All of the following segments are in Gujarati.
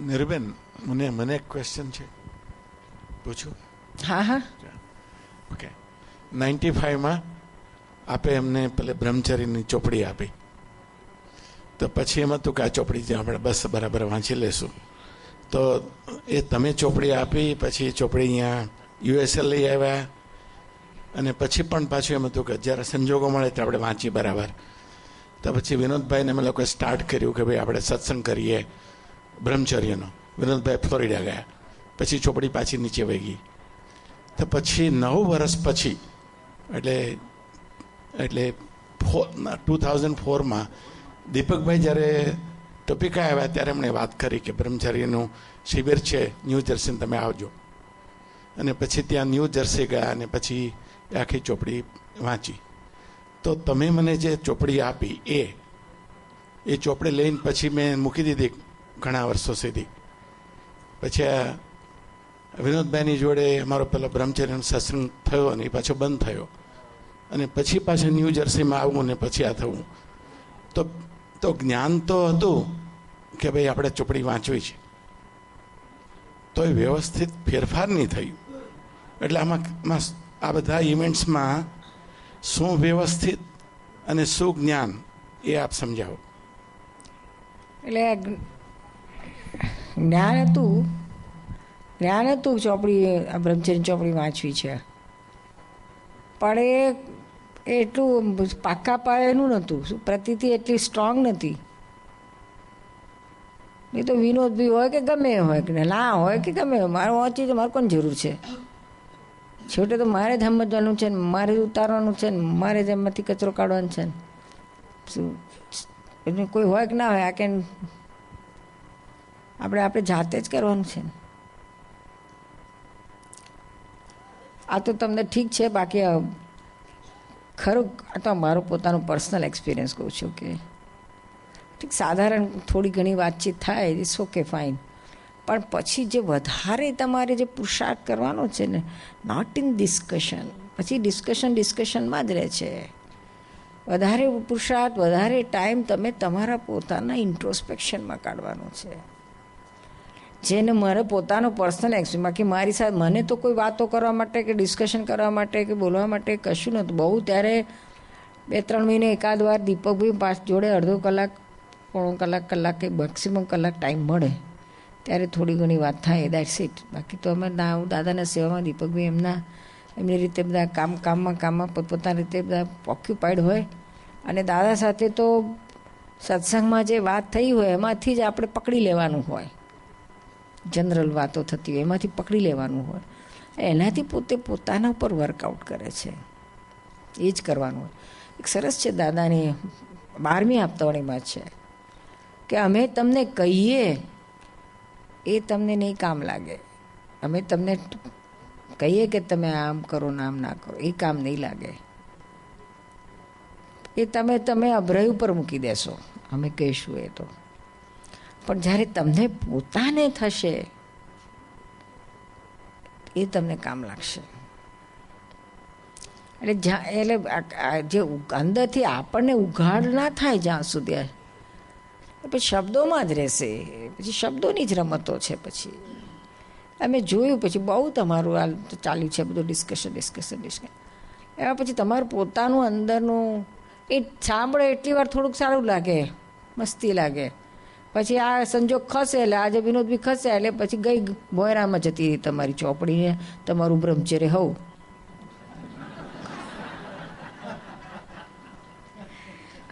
નિર્બેન, મને એક ક્વેશ્ચન છે, પૂછું? હા હા. ઓકે. 95માં આપે એમને પેલે બ્રહ્મચર્યની ચોપડી આપી, તો પછી એમ હતું કે આ ચોપડી આપણે બસ બરાબર વાંચી લેશું. તો એ તમે ચોપડી આપી, પછી ચોપડી અહીંયા યુએસએ લઈ આવ્યા, અને પછી પણ પાછું એમ હતું કે જ્યારે સંજોગો મળે તો આપણે વાંચીએ બરાબર. તો પછી વિનોદભાઈને અમે લોકોએ સ્ટાર્ટ કર્યું કે ભાઈ આપણે સત્સંગ કરીએ બ્રહ્મચર્યનો. વિનોદભાઈ ફ્લોરિડા ગયા, પછી ચોપડી પાછી નીચે વહી ગઈ. તો પછી 9 વર્ષ પછી એટલે 2004માં દીપકભાઈ જ્યારે ટોપિકા આવ્યા ત્યારે એમણે વાત કરી કે બ્રહ્મચર્યનું શિબિર છે ન્યૂ જર્સી, તમે આવજો. અને પછી ત્યાં ન્યૂ જર્સી ગયા અને પછી આખી ચોપડી વાંચી. તો તમે મને જે ચોપડી આપી એ ચોપડી લઈને પછી મેં મૂકી દીધી ઘણા વર્ષો સુધી. પછી આ વિનોદભાઈની જોડે અમારો પેલો બ્રહ્મચર્યનો સત્સંગ થયો અને એ પાછો બંધ થયો, અને પછી પાછું ન્યૂ જર્સીમાં આવવું ને પછી આ થવું. તો જ્ઞાન તો હતું કે ભાઈ આપણે ચોપડી વાંચવી છે, તો એ વ્યવસ્થિત ફેરફાર નહીં થયું. એટલે આમાં આ બધા ઇવેન્ટ્સમાં શું વ્યવસ્થિત અને શું જ્ઞાન, એ આપ સમજાવો. એટલે જ્ઞાન હતું ચોપડી, આ બ્રહ્મચર્ય ચોપડી વાંચવી છે, પણ એ એટલું પાકા પાયેલું નહોતું, પ્રતિથી એટલી સ્ટ્રોંગ નથી. નહીં તો વિનોદ બી હોય કે ગમે હોય કે ના હોય કે ગમે હોય, મારે વાંચી તો મારે કોણ જરૂર છે? છેવટે તો મારે જ સમજવાનું છે ને, મારે જ ઉતારવાનું છે ને, મારે જ એમાંથી કચરો કાઢવાનો છે ને. શું કોઈ હોય કે ના હોય, આ કે આપણે જાતે જ કરવાનું છે ને. આ તો તમને ઠીક છે, બાકી ખરું આ તો મારો પોતાનો પર્સનલ એક્સપિરિયન્સ કહું છું કે ઠીક સાધારણ થોડી ઘણી વાતચીત થાય, ઇટ્સ ઓકે ફાઇન, પણ પછી જે વધારે તમારે જે પુરુષાર્થ કરવાનો છે ને, નોટ ઇન ડિસ્કશન, પછી ડિસ્કશનમાં જ રહે છે. વધારે પુરુષાર્થ, વધારે ટાઈમ તમે તમારા પોતાના ઇન્ટ્રોસ્પેક્શનમાં કાઢવાનો છે. જેને મારે પોતાનો પર્સનલ એક્સપિરિયન્સ, બાકી મારી સાથે મને તો કોઈ વાતો કરવા માટે કે ડિસ્કશન કરવા માટે કે બોલવા માટે કશું નહોતું. બહુ ત્યારે 2-3 મહિને એકાદ વાર દીપકભાઈ જોડે અડધો કલાક, પોણો કલાક કે મેક્સિમમ કલાક ટાઈમ મળે ત્યારે થોડી ઘણી વાત થાય, દેટ્સ ઇટ. બાકી તો અમે દાદાના સેવામાં દીપકભાઈ એમની રીતે બધા કામમાં પોતપોતાની રીતે બધા ઓક્યુપાઈડ હોય, અને દાદા સાથે તો સત્સંગમાં જે વાત થઈ હોય એમાંથી જ આપણે પકડી લેવાનું હોય. જનરલ વાતો થતી હોય એમાંથી પકડી લેવાનું હોય, એનાથી પોતાના ઉપર વર્કઆઉટ કરે છે, એ જ કરવાનું હોય. એક સરસ છે દાદાની 12મી હપ્તાવાળીમાં છે કે અમે તમને કહીએ એ તમને નહીં કામ લાગે, અમે તમને કહીએ કે તમે આમ કરો ને આમ ના કરો, એ કામ નહીં લાગે. એ તમે અભરાઈ ઉપર મૂકી દેશો, અમે કહીશું એ તો. પણ જ્યારે તમને પોતાને થશે એ તમને કામ લાગશે. એટલે જે અંદરથી આપણને ઉઘાડ ના થાય જ્યાં સુધી, પછી શબ્દોમાં જ રહેશે, પછી શબ્દોની જ રમતો છે. પછી અમે જોયું, પછી બહુ તમારું આ ચાલ્યું છે બધું ડિસ્કશન. એમાં પછી તમારું પોતાનું અંદરનું એ સાંભળે એટલી વાર થોડુંક સારું લાગે, મસ્તી લાગે. પછી આ સંજોગ ખસે એટલે આજે વિનોદ બી ખસે એટલે પછી ગઈ ભોયરામાં જતી રહી તમારી ચોપડીને, તમારું બ્રહ્મચર્ય હોવું.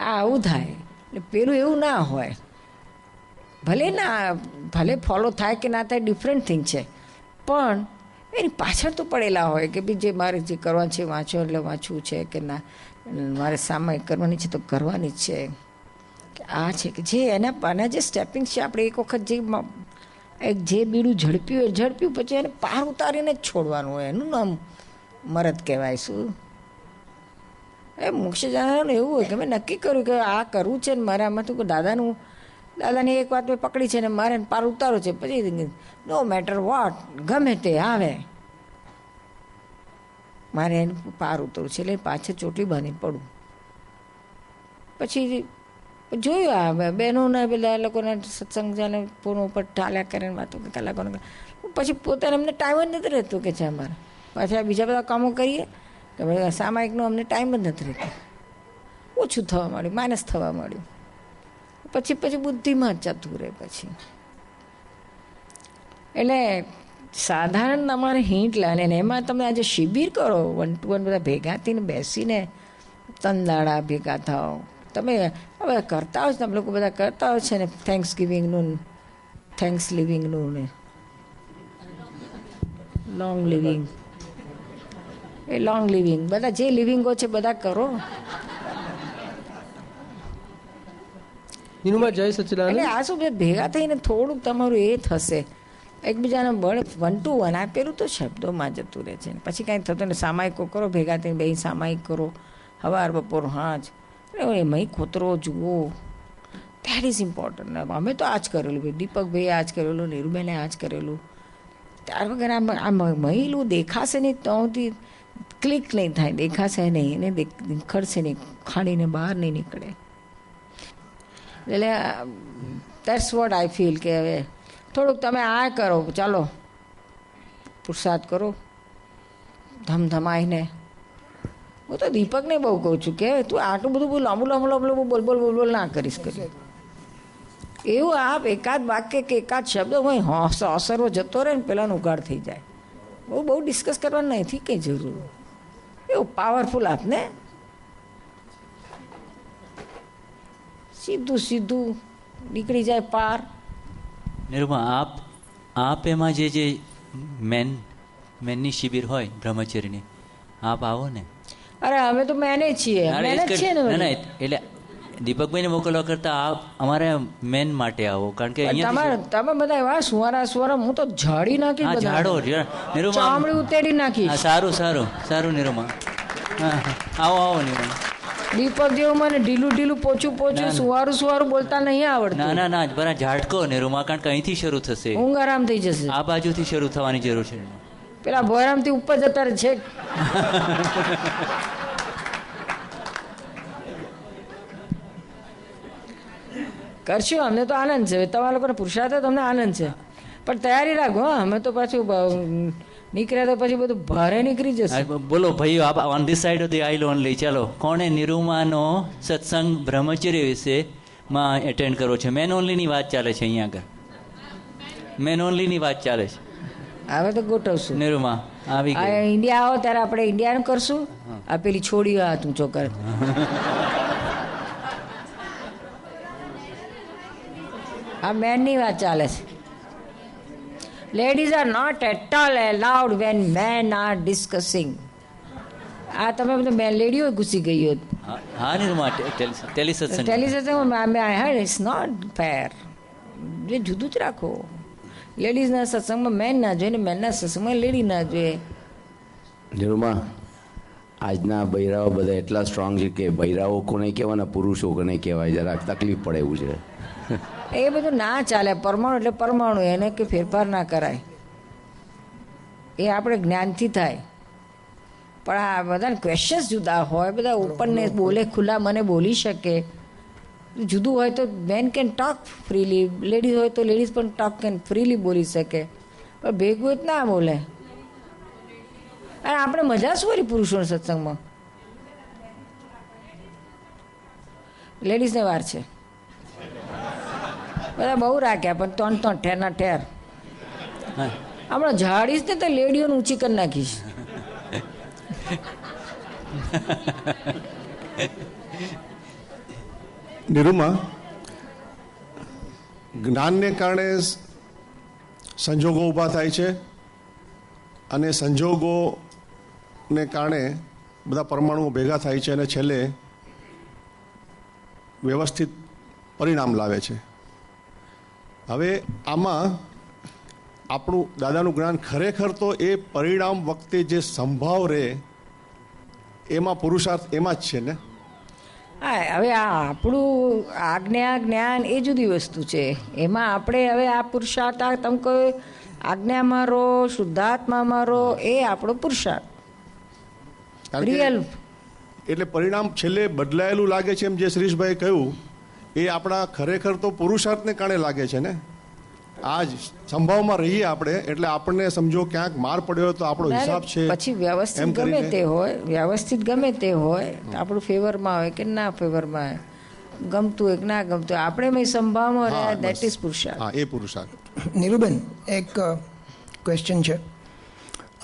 આવું થાય. એટલે પેલું એવું ના હોય, ભલે ફોલો થાય કે ના થાય ડિફરન્ટ થિંગ છે, પણ એની પાછળ તો પડેલા હોય કે બી જે મારે જે કરવાનું છે વાંચો એટલે વાંચવું છે, કે ના મારે સામાયિક કરવાની છે તો કરવાની જ છે, કે આ છે કે જે એના જે સ્ટેપિંગ છે. આપણે એક વખત જે બીડું ઝડપ્યું પછી એને પાર ઉતારીને જ છોડવાનું હોય, એનું નામ મરદ કહેવાય. શું એ મોક્ષ જવાનું એવું હોય કે મેં નક્કી કર્યું કે આ કરવું છે ને મારે આમાં તો દાદાની એક વાત મેં પકડી છે ને મારે પાર ઉતારો છે, પછી નો મેટર વોટ, ગમે તે આવે મારે એને પાર ઉતરવું છે, એટલે પાછળ ચોટલી બાંધીને પડું. પછી જોયું આ બહેનોને બધા લોકોને સત્સંગ જાણે ફોન ઉપર ચાલ્યા કરે ને વાતો કલાકોને પછી પોતાને અમને ટાઈમ જ નથી રહેતો કે છે અમારે પાછા બીજા બધા કામો કરીએ કે ભાઈ સામાયિકનો અમને ટાઈમ જ નથી રહેતો. ઓછું થવા માંડ્યું, માઇનસ થવા માંડ્યું. પછી બુદ્ધિમાં જ જતું રહે પછી. એટલે સાધારણ તમારે હિંટ લે અને એમાં તમે આજે શિબિર કરો 1 to 1 બધા ભેગા થઈને બેસીને તંદાડા ભેગા થાઓ. તમે હવે કરતા હોય તમે લોકો બધા કરતા હોય છે ને થેન્ક્સ ગિવિંગનું, થેન્ક્સ લિવિંગનું ને લોંગ લિવિંગ, એ લોંગ લિવિંગ બધા જે લિવિંગો છે બધા કરો. જય સચ્ચિદાનંદ. એટલે આ શું ભેગા થઈને થોડુંક તમારું એ થશે એકબીજાને બળ 1 to 1 આપેલું તો શબ્દોમાં જતું રહે છે. પછી કાંઈ થતું ને સામાયિકો કરો ભેગા થઈને બે સામાયિક કરો સવાર બપોર હાજ એમાં ખોતરો જુઓ. That is important. અમે તો આ જ કરેલું ભાઈ, દીપકભાઈએ આ જ કરેલું, નીરુબેને આ જ કરેલું. ત્યાર વગર આ મહિલું દેખાશે નહીં તો ક્લિક નહીં થાય, દેખાશે નહીં એને નીકળશે નહીં, ખાડીને બહાર નહીં નીકળે. એટલે દેટ્સ વોટ આઈ ફીલ કે હવે થોડુંક તમે આ કરો, ચાલો પુરુષાર્થ કરો ધમધમાઈને. હું તો દીપકને બહુ કહું છું કે તું આટલું બધું લાંબુ બોલ ના કરીશ કરી. એવું આપ એકાદ વાક્ય કે એકાદ શબ્દ હોય અસરો જતો રહે ને પેલાનો ઉગાડ થઈ જાય. બહુ ડિસ્કસ કરવાનું નથી કંઈ જરૂર. એવું પાવરફુલ આપને સીધું નીકળી જાય પાર. નિરૂપા, આપ એમાં જે મેનની શિબિર હોય બ્રહ્મચર્યની, આપ આવો ને. અરે અમે તો મેને છીએ ને. એટલે દીપકભાઈને મોકલવા કરતા આપ અમારે મેન માટે આવો, કારણ કે તમે બધા એવા સુવારા હું તો ઝાડી નાખી, ઝાડો ચામડી ઉતેડી નાખી. સારું નિરૂપા, આવો નિરૂપા. દીપક જેવું મને ઢીલું પોચું સુવારું બોલતા નહીં આવડતું. ના બરા ઝાટકો નિરૂપા, કારણ કે અહીંથી શરૂ થશે, ઊંઘ આરામ થઈ જશે. આ બાજુથી શરૂ થવાની જરૂર છે. પેલા ભોયરામ થી ઉપર જતા રહે છે. કરશું અમને તો આનંદ છે, તમારા લોકોને પુરુષાર્થ તમને આનંદ છે, પણ તૈયારી રાખો. અમે તો પાછું નીકળ્યા તો પછી બધું ભારે નીકળી જશે. બોલો ભાઈઓ, આપ on this side of the I'll only. ચાલો, કોણે નિરૂમાનો સત્સંગ બ્રહ્મચર્ય વિશે માં એટેન્ડ કરવો છે? મેન ઓનલીની વાત ચાલે છે અહીંયા આગળ, મેન ઓનલીની વાત ચાલે છે. હવે તો ગોઠવશું. નિરૂમા આવી ગઈ. ઇન્ડિયા આવો ત્યારે આપણે ઇન્ડિયાનું કરશું. આ પેલી છોડી હાથ ઊંચો કરે. આ મેનની વાત ચાલે છે. Ladies are not at all allowed when men are discussing. આ તમે બધું મેન લેડીઓ ઘૂસી ગઈ હોત. હા નિરૂમા, ટેલિસત્સંગ ઇટ્સ નોટ ફેર. જે જુદું જ રાખો. લેડીઝના સત્સંગમાં મેન ના જોઈએ ને મેનના સત્સંગમાં લેડી ના જોઈએ. નિરૂમા, આજના બૈરાઓ બધા એટલા સ્ટ્રોંગ છે કે બૈરાઓ કોને કહેવાય ને પુરુષો કોને કહેવાય જરાક તકલીફ પડે એવું છે. એ બધું ના ચાલે. પરમાણુ એટલે પરમાણુ, એને કે ફેરફાર ના કરાય. એ આપણે જ્ઞાનથી થાય. પણ આ બધા ક્વેશ્ચન્સ જુદા હોય, બધા ઓપનને બોલે, ખુલ્લા મને બોલી શકે. જુદું હોય તો main can talk freely, ladies હોય તો લેડીઝ પણ ટોક કેન ફ્રીલી બોલી શકે. પણ ભેગું જ ના બોલે. અને આપણે મજા શું કરી પુરુષોના સત્સંગમાં? લેડીઝને વાર છે. બધા બહુ રાખ્યા પણ 3 ઠેરના ઠેર. હમણાં ઝાડીશ ને તો લેડીઓને ઊંચી કરી નાખીશ. નિરૂમા, જ્ઞાનને કારણે સંજોગો ઊભા થાય છે અને સંજોગોને કારણે બધા પરમાણુઓ ભેગા થાય છે અને છેલ્લે વ્યવસ્થિત પરિણામ લાવે છે. હવે આમાં આપણું દાદાનું જ્ઞાન ખરેખર તો એ પરિણામ વખતે જે સંભાવ રહે એમાં પુરુષાર્થ એમાં જ છે ને. હા, હવે આ આપણું આજ્ઞા જ્ઞાન એ જુદી વસ્તુ છે. એમાં આપણે હવે આ પુરુષાર્થ તમે કહો આજ્ઞામાં રહો, શુદ્ધાત્મામાં રહો, એ આપણો પુરુષાર્થ રિયલ. એટલે પરિણામ છેલ્લે બદલાયેલું લાગે છે એમ જે શ્રીશભાઈ કહ્યું એ આપણા ખરેખર તો પુરુષાર્થને કારણે લાગે છે ને. આ જ સંભાવમાં રહીએ આપણે એટલે આપણને સમજો ક્યાંક માર પડ્યો તો આપણો હિસાબ છે. પછી વ્યવસ્થિત ગમે તે હોય, વ્યવસ્થિત ગમે તે હોય તો આપણું ફેવરમાં હોય કે ના ફેવરમાં હોય, ગમતું હોય કે ના ગમતું હોય, આપણે મેં સંભાવમાં રહ્યા, દેટ ઇઝ પુરુષાર્થ. હા, એ પુરુષાર્થ. નીરુબેન, એક ક્વેશ્ચન છે.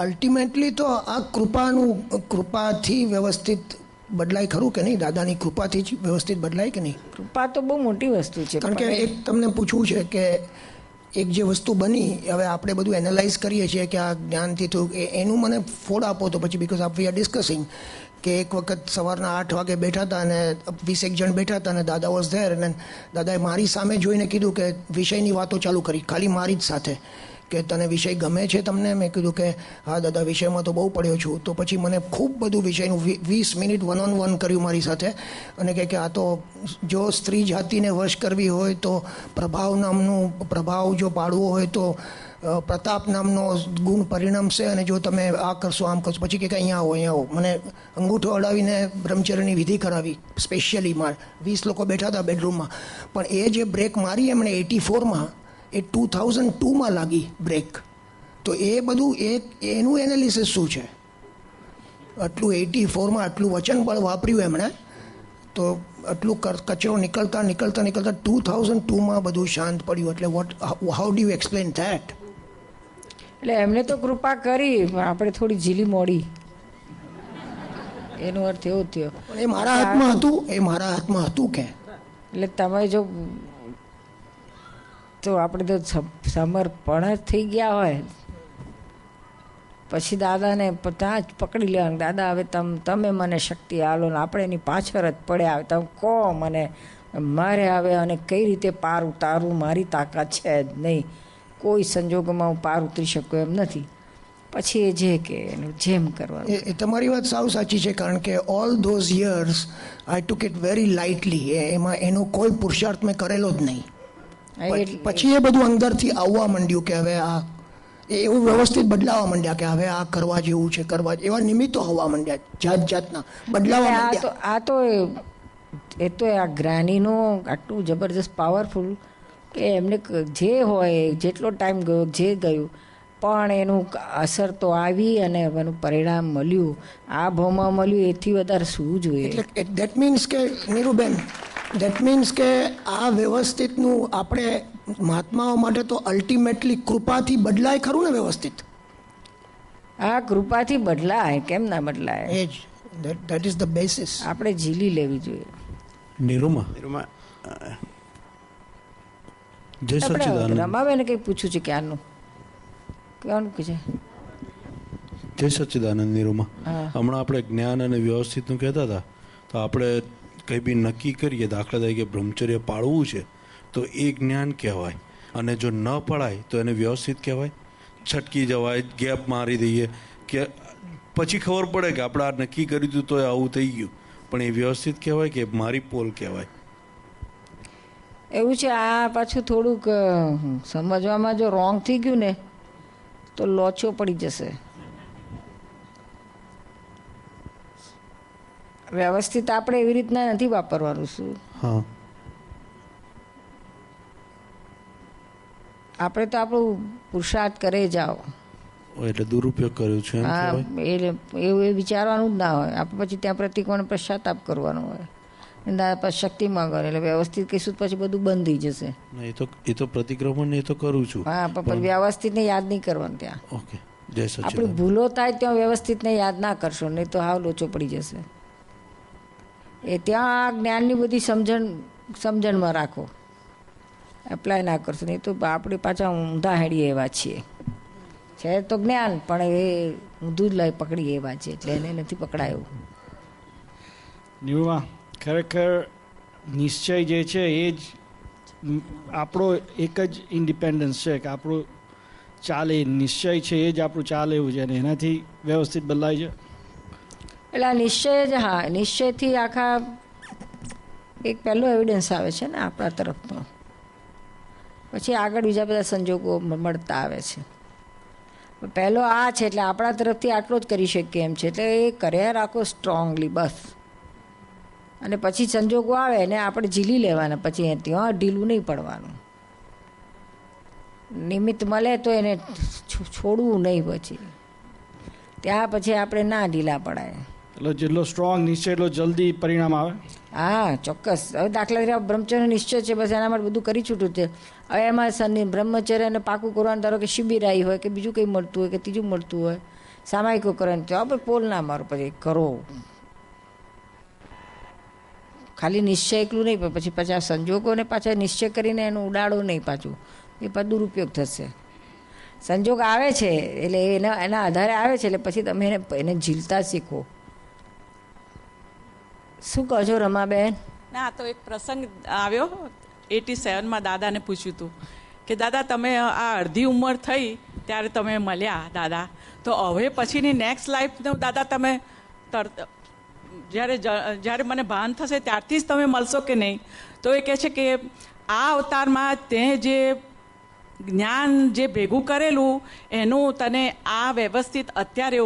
અલ્ટિમેટલી તો આ કૃપાથી વ્યવસ્થિત બદલાય ખરું કે નહીં? દાદાની કૃપાથી જ વ્યવસ્થિત બદલાય કે નહીં? કૃપા તો બહુ મોટી વસ્તુ છે. કારણ કે એક તમને પૂછવું છે કે એક જે વસ્તુ બની, હવે આપણે બધું એનાલાઇઝ કરીએ છીએ કે આ જ્ઞાનથી થયું, એનું મને ફોડ આપો તો પછી, બિકોઝ વી આર ડિસ્કસિંગ કે એક વખત સવારના 8 વાગે બેઠા હતા અને 20 જણ બેઠા હતા અને દાદા વોઝ ધેર, અને દાદાએ મારી સામે જોઈને કીધું કે વિષયની વાતો ચાલુ કરી, ખાલી મારી જ સાથે, કે તને વિષય ગમે છે તમને? મેં કીધું કે હા દાદા, વિષયમાં તો બહુ પડ્યો છું. તો પછી મને ખૂબ બધું વિષયનું 20 મિનિટ 1-on-1 કર્યું મારી સાથે, અને કે આ તો જો સ્ત્રી જાતિને વશ કરવી હોય તો પ્રભાવ જો પાડવો હોય તો પ્રતાપ નામનો ગુણ પરિણમશે, અને જો તમે આ કરશો આમ કરશો. પછી કે અહીંયા આવો. મને અંગૂઠો અડાવીને બ્રહ્મચર્યની વિધિ કરાવી સ્પેશિયલી. 20 લોકો બેઠા હતા બેડરૂમમાં, પણ એ જે બ્રેક મારી એમણે 84માં, એ 2002માં લાગી બ્રેક. તો એ બધું એનું એનાલિસિસ શું છે? આટલું 84માં આટલું વચન બળ વાપર્યું એમણે, તો આટલું કચરો નીકળતા 2002માં બધું શાંત પડ્યું. એટલે how do you explain that? એટલે એમને તો કૃપા કરી, આપણે થોડી ઝીલી મોડી, એનો અર્થ એવો થયો. એ મારા હાથમાં હતું કે? એટલે તમે જો તો આપણે તો સમર્પણ જ થઈ ગયા હોય, પછી દાદાને ત્યાં જ પકડી લેવાનું. દાદા, હવે તમે મને શક્તિ આલો ને આપણે એની પાછળ જ પડ્યા. હવે તમે કહો મને, મારે આવે અને કઈ રીતે પાર ઉતારવું, મારી તાકાત છે જ નહીં, કોઈ સંજોગોમાં હું પાર ઉતરી શકું એમ નથી. પછી એ જે કે એનું જેમ કરવાનું. એ તમારી વાત સાવ સાચી છે, કારણ કે all those years I took it very lightly. એમાં એનો કોઈ પુરુષાર્થ મેં કરેલો જ નહીં. પછી એ બધું અંદરથી આવવા માંડ્યું કે હવે આ એવું વ્યવસ્થિત બદલાવા માંડ્યા કે હવે આ કરવા જેવું છે, એવા નિમિત્તો આવવા માંડ્યા, જાતના બદલાવા માંડ્યા. એ તો આ જ્ઞાનીનો આટલું જબરજસ્ત પાવરફુલ કે એમને જે હોય, જેટલો ટાઈમ ગયો, જે ગયું, પણ એનું અસર તો આવી અને એનું પરિણામ મળ્યું, આ ભાવમાં મળ્યું. એથી વધારે શું જોઈએ? દેટ મીન્સ કે નીરુબેન, દેટ મીન્સ કે આ વ્યવસ્થિતનું આપણે મહાત્માઓ માટે તો અલ્ટિમેટલી કૃપાથી બદલાય ખરું ને વ્યવસ્થિત? આ કૃપાથી બદલાય, કેમ ના બદલાય? એ જ, દેટ ઇઝ ધ બેસિસ. આપણે ઝીલી લેવી જોઈએ. નિરૂમા, જય સચ્ચિદાનંદ. રમાબેને કંઈ પૂછ્યું છે ક્યારનું? કહેવાનું કે છે? જય સચ્ચિદાનંદ. નિરૂમા, હમણાં આપણે જ્ઞાન અને વ્યવસ્થિતનું કહેતા હતા, તો આપણે કંઈ બી નક્કી કરીએ, દાખલા તરીકે બ્રહ્મચર્ય પાળવું છે તો એ જ્ઞાન કહેવાય, અને જો ન પડાય તો એને વ્યવસ્થિત કહેવાય. છટકી જવાય, ગેપ મારી દઈએ કે પછી ખબર પડે કે આપણે આ નક્કી કર્યું હતું તો આવું થઈ ગયું, પણ એ વ્યવસ્થિત કહેવાય કે મારી પોલ કહેવાય? એવું છે. આ પાછું થોડુંક સમજવામાં જો રોંગ થઈ ગયું ને તો લોચો પડી જશે. વ્યવસ્થિત આપણે એવી રીતના નથી વાપરવાનું. શું આપણે તો આપણું પુરુષાર્થ કરે જાઓ, એટલે દુરુપયોગ કર્યો છે એવું એ વિચારવાનું જ ના હોય. આપણે પછી ત્યાં પ્રતિકોણ પશ્ચાતાપ કરવાનો હોય, શક્તિ માંગો, એટલે વ્યવસ્થિત કહીશું પછી બધું બંધ થઈ જશે. એ તો પ્રતિક્રમણ એ તો કરું છું. હા, પણ વ્યવસ્થિત ને યાદ નહીં કરવાનું ત્યાં. ઓકે, જય સચ્ચિદાનંદ. આપણી ભૂલો થાય ત્યાં વ્યવસ્થિત ને યાદ ના કરશો, નહીં તો હાવ લોચો પડી જશે. એ ત્યાં જ્ઞાનની બધી સમજણમાં રાખો, એપ્લાય ના કરશો, નહીં તો આપણે પાછા ઊંધા હેડીએ એવા છીએ. છે તો જ્ઞાન, પણ એ ઊંધું જ લઈ પકડીએ એવા છે, એટલે એને નથી પકડાયું. નિરૂમા, ખરેખર નિશ્ચય જે છે એ જ આપણો એક જ ઇન્ડિપેન્ડન્સ છે કે આપણું ચાલે, નિશ્ચય છે એ જ આપણું ચાલે એવું છે, અને એનાથી વ્યવસ્થિત બદલાય છે. એટલે આ નિશ્ચય જ, હા, નિશ્ચયથી આખા એક પહેલો એવિડન્સ આવે છે ને આપણા તરફનો, પછી આગળ બીજા બધા સંજોગો મળતા આવે છે. પહેલો આ છે, એટલે આપણા તરફથી આટલો જ કરી શકીએ એમ છે, એટલે એ કર્યા રાખો સ્ટ્રોંગલી, બસ. અને પછી સંજોગો આવે ને આપણે ઝીલી લેવાના, પછી ત્યાં ઢીલું નહીં પડવાનું. નિમિત્ત મળે તો એને છોડવું નહીં, પછી ત્યાં પછી આપણે ના ઢીલા પડાય. એટલે જેટલો સ્ટ્રોંગ નિશ્ચય એટલો જલ્દી પરિણામ આવે. હા ચોક્કસ. હવે દાખલા તરીકે બ્રહ્મચર્ય નિશ્ચય છે, બસ એના માટે બધું કરી છૂટું છે. હવે એમાં બ્રહ્મચર્યને પાકું કરવાનું, ધારો કે શિબિર આવી હોય કે બીજું કંઈ મળતું હોય કે ત્રીજું મળતું હોય, સામાયિકો કરવાનું, તો આપણે પોલ ના મારો, પછી કરો. ખાલી નિશ્ચય એકલું નહીં, પણ પછી પાછા સંજોગોને પાછા નિશ્ચય કરીને એનો ઉડાડો નહીં, પાછું એ પણ દુરુપયોગ થશે. સંજોગ આવે છે એટલે એના આધારે આવે છે, એટલે પછી તમે એને ઝીલતા શીખો. શું કહો છો રમાબેન? ના, તો એક પ્રસંગ આવ્યો 87માં દાદાને પૂછ્યું હતું કે દાદા તમે આ અડધી ઉંમર થઈ ત્યારે તમે મળ્યા દાદા, તો હવે પછીની નેક્સ્ટ લાઈફનું દાદા તમે જ્યારે મને ભાન થશે ત્યારથી જ તમે મળશો કે નહીં? તો એ કહે છે કે આ અવતારમાં તે જે જ્ઞાન જે ભેગું કરેલું એનું તને આ વ્યવસ્થિત અત્યારે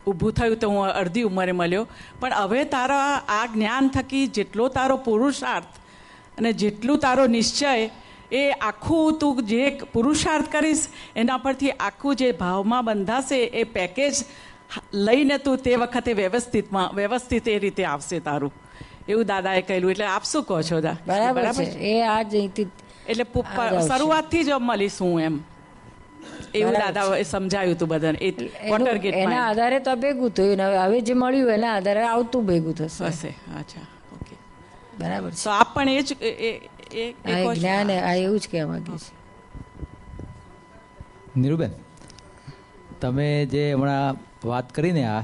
ઊભું થયું તો હું અડધી ઉંમરે મળ્યો, પણ હવે તારા આ જ્ઞાન થકી જેટલો તારો પુરુષાર્થ અને જેટલું તારો નિશ્ચય એ આખું તું જે પુરુષાર્થ કરીશ એના પરથી આખું જે ભાવમાં બંધાશે એ પેકેજ લઈને તું તે વખતે વ્યવસ્થિત એ રીતે આવશે તારું, એવું દાદાએ કહેલું. એટલે આપ શું કહો છો? બરાબર છે. એ આ જઈતી એટલે શરૂઆતથી જ મળીશું એમ એવું દાદા સમજાયું હતું બધાને. એના આધારે તો ભેગું થયું, હવે જે મળ્યું એના આધારે આવતું ભેગું થશે. અચ્છા, ઓકે, બરાબર છે. તો આપ પણ એ જ જ્ઞાન એવું જ કહેવા માંગીએ છીએ. નીરુબેન, તમે જે હમણાં વાત કરીને આ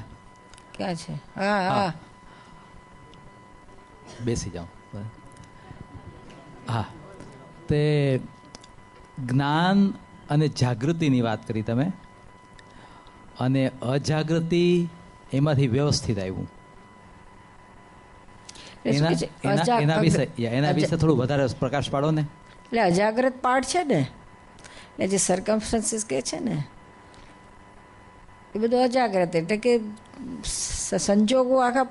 ક્યાં છે? હા હા, બેસી જાઓ. હા, તે જ્ઞાન અને જાગૃતિની વાત કરી તમે, અને અજાગૃતિ એમાંથી વ્યવસ્થિત આવ્યું, એના વિશે થોડું વધારે પ્રકાશ પાડો ને. એટલે અજાગ્રત પાર્ટ છે ને, એટલે જે સર્કમસ્ટન્સીસ કે છે ને એ બધું અજાગ્રત, એટલે કે સંજોગો આખા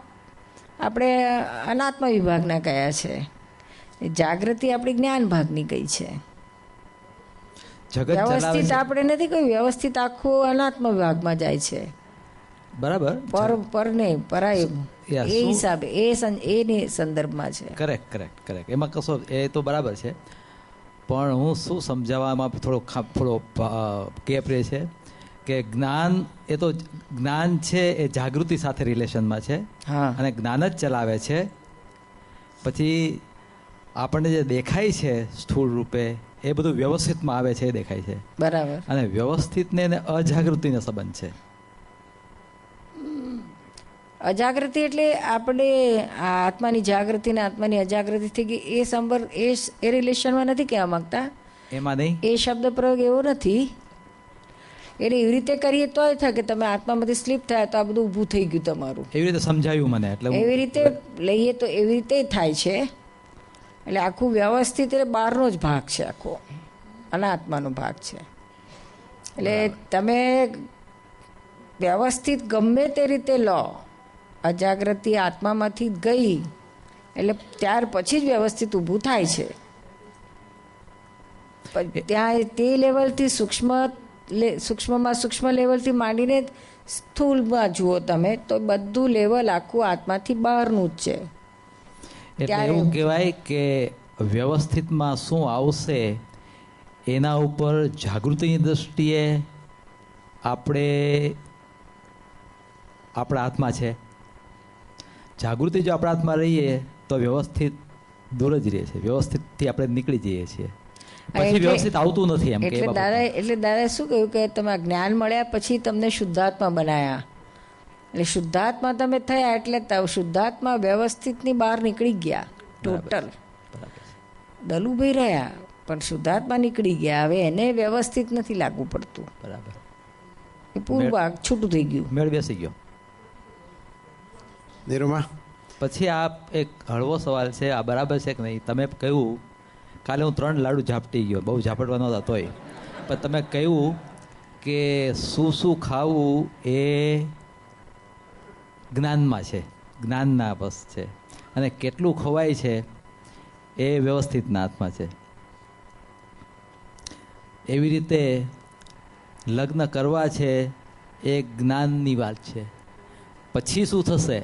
આપણે અનાત્મ વિભાગના કયા છે, જાગૃતિ આપણી જ્ઞાન ભાગની કઈ છે. વ્યવસ્થિત આપણે નથી કહ્યું, વ્યવસ્થિત આખું અનાત્મ વિભાગમાં જાય છે. બરાબર, પર નહીં પરાય એ હિસાબે એની સંદર્ભમાં છે. કરેક્ટ. એમાં કશો એ તો બરાબર છે, પણ હું શું સમજાવવામાં થોડો ગેપ રહે છે કે જ્ઞાન એ તો જ્ઞાન છે એ જાગૃતિ સાથે રિલેશનમાં છે, અને જ્ઞાન જ ચલાવે છે. પછી આપણને જે દેખાય છે સ્થૂળ રૂપે એ બધું વ્યવસ્થિતમાં આવે છે, એ દેખાય છે. બરાબર. અને વ્યવસ્થિતને અને અજાગૃતિનો સંબંધ છે. અજાગૃતિ એટલે આપણે આત્માની જાગૃતિ ને આત્માની અજાગૃતિ થઈ ગઈ એ સંબંધ એ રિલેશનમાં નથી કહેવા માંગતા. એમાં નહીં, એ શબ્દ પ્રયોગ એવો નથી. એટલે એવી રીતે કરીએ તોય થાય કે તમે આત્મામાંથી સ્લીપ થાય તો આ બધું ઊભું થઈ ગયું તમારું, એવી રીતે સમજાયું મને. એટલે એવી રીતે લઈએ તો એવી રીતે થાય છે. એટલે આખું વ્યવસ્થિત એટલે બહારનો જ ભાગ છે, આખો અનાત્માનો ભાગ છે. એટલે તમે વ્યવસ્થિત ગમે તે રીતે લો, અજાગૃતિ આત્મામાંથી ગઈ એટલે ત્યાર પછી જ વ્યવસ્થિત ઊભું થાય છે. ત્યાં તે લેવલથી સૂક્ષ્મમાં સૂક્ષ્મ લેવલથી માંડીને સ્થૂળમાં જુઓ તમે તો બધું લેવલ આખું આત્માથી બહારનું જ છે. એટલે એવું કહેવાય કે વ્યવસ્થિતમાં શું આવશે એના ઉપર જાગૃતિની દ્રષ્ટિએ આપણા હાથમાં છે. જાગૃતિ જો આપણા હાથમાં રહીએ તો વ્યવસ્થિત દૂર જ રહે છે, વ્યવસ્થિતથી આપણે નીકળી જઈએ છીએ, પછી વ્યવસ્થિત આવતું નથી. એમ એટલે દાદાએ શું કહ્યું કે તમે જ્ઞાન મળ્યા પછી તમને શુદ્ધાત્મા બનાયા, એટલે શુદ્ધાત્મા તમે થયા એટલે શુદ્ધાત્મા વ્યવસ્થિતની બહાર નીકળી ગયા ટોટલ. દલુભાઈ રહ્યા પણ શુદ્ધાત્મા નીકળી ગયા, હવે એને વ્યવસ્થિત નથી લાગુ પડતું. બરાબર, એ પૂરું ભાગ છૂટું થઈ ગયું, મેળ બેસી ગયો. નિરૂમા, પછી આ એક હળવો સવાલ છે, આ બરાબર છે કે નહીં? તમે કહ્યું કાલે હું 3 લાડુ ઝાપટી ગયો, બહુ ઝાપટવા નહોતા તોય, પણ તમે કહ્યું કે શું ખાવું એ જ્ઞાનમાં છે, જ્ઞાનના બસ છે. અને કેટલું ખવાય છે એ વ્યવસ્થિતના હાથમાં છે. એવી રીતે લગ્ન કરવા છે એ જ્ઞાનની વાત છે. પછી શું થશે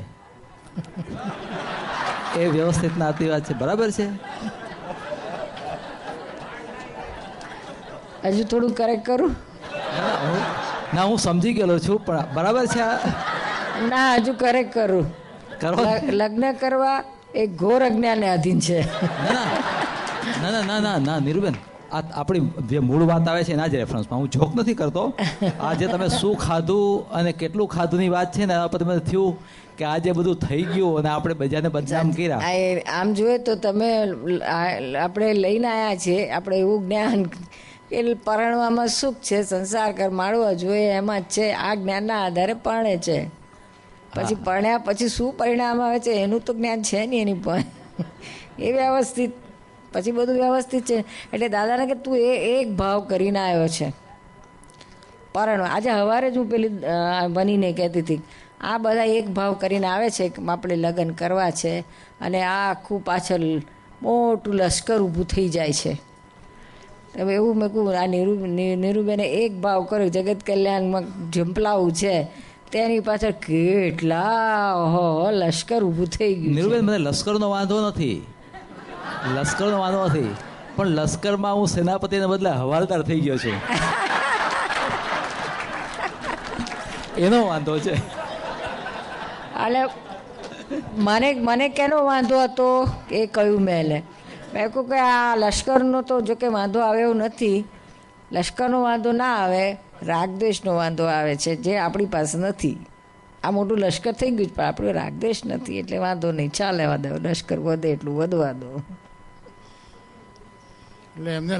એ વ્યવસ્થિતના હાથની વાત છે. બરાબર છે? હજુ થોડું કરેક્ટ કરું? ના, હું સમજી ગયેલો છું, પણ બરાબર છે. ના, હજુ કરેક્ટ કરું. લગ્ન કરવા એ ઘોર અજ્ઞાનને આધીન છે. ના ના ના ના ના નીરુબેન, આ આપણી જે મૂળ વાત આવે છે એના જ રેફરન્સમાં હું જોક નથી કરતો. આ જે તમે શું ખાધું અને કેટલું ખાધુંની વાત છે ને, એના પર તમે થયું કે આ જે બધું થઈ ગયું અને આપણે બધાને બદનામ કર્યા. આમ જોઈએ તો તમે આપણે લઈને આવ્યા છીએ આપણે એવું જ્ઞાન કે પરણવામાં સુખ છે, સંસાર કર માળવા જોઈએ એમાં જ છે. આ જ્ઞાનના આધારે પરણે છે. પછી પરણ્યા પછી શું પરિણામ આવે છે એનું તો જ્ઞાન છે નહીં એની પણ. એ વ્યવસ્થિત પછી બધું વ્યવસ્થિત છે. એટલે દાદાને કે તું એક ભાવ કરીને આવ્યો છે પરણવા. આજે સવારે જ હું પેલી બનીને કહેતી હતી આ બધા એક ભાવ કરીને આવે છે કે આપણે લગ્ન કરવા છે અને આ આખું પાછળ મોટું લશ્કર ઊભું થઈ જાય છે. હવે એવું મેં કહું આ નીરુબેને એક ભાવ કર્યો જગત કલ્યાણમાં ઝંપલાવું છે તેની પાછળ કેટલા લશ્કર ઊભું થઈ ગયું. નીરુબેન, મને લશ્કરનો વાંધો નથી, લશ્કરનો વાંધો નથી, પણ લશ્કરમાં હું સેનાપતિને બદલે હવાલદાર થઈ ગયો છું એનો વાંધો છે. એટલે મને કેનો વાંધો હતો એ કહ્યું મેં કહું કે આ લશ્કરનો તો જો કે વાંધો આવે એવું નથી. લશ્કરનો વાંધો ના આવે, રાગદ્વેષનો વાંધો આવે છે જે આપણી પાસે નથી. આ મોટું લશ્કર થઈ ગયું પણ આપણું રાગદ્વેષ નથી એટલે વાંધો નહીં, ચાલેવા દો, લશ્કર વધે એટલું વધવા દો. એટલે એમને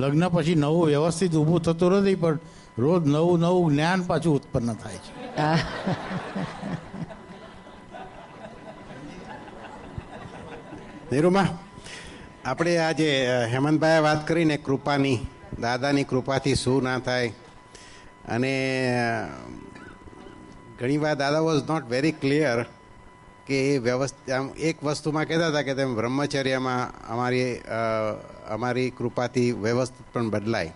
લગ્ન પછી નવું વ્યવસ્થિત ઊભું થતું નથી, પણ રોજ નવું નવું જ્ઞાન પાછું ઉત્પન્ન થાય છે. નીરુમા, આપણે આજે હેમંતભાઈએ વાત કરીને કૃપાની, દાદાની કૃપાથી શું ના થાય, અને ઘણીવાર દાદા વોઝ નોટ વેરી ક્લિયર કે એ આમ એક વસ્તુમાં કહેતા હતા કે તેમ બ્રહ્મચર્યમાં અમારી કૃપાથી વ્યવસ્થિત પણ બદલાય.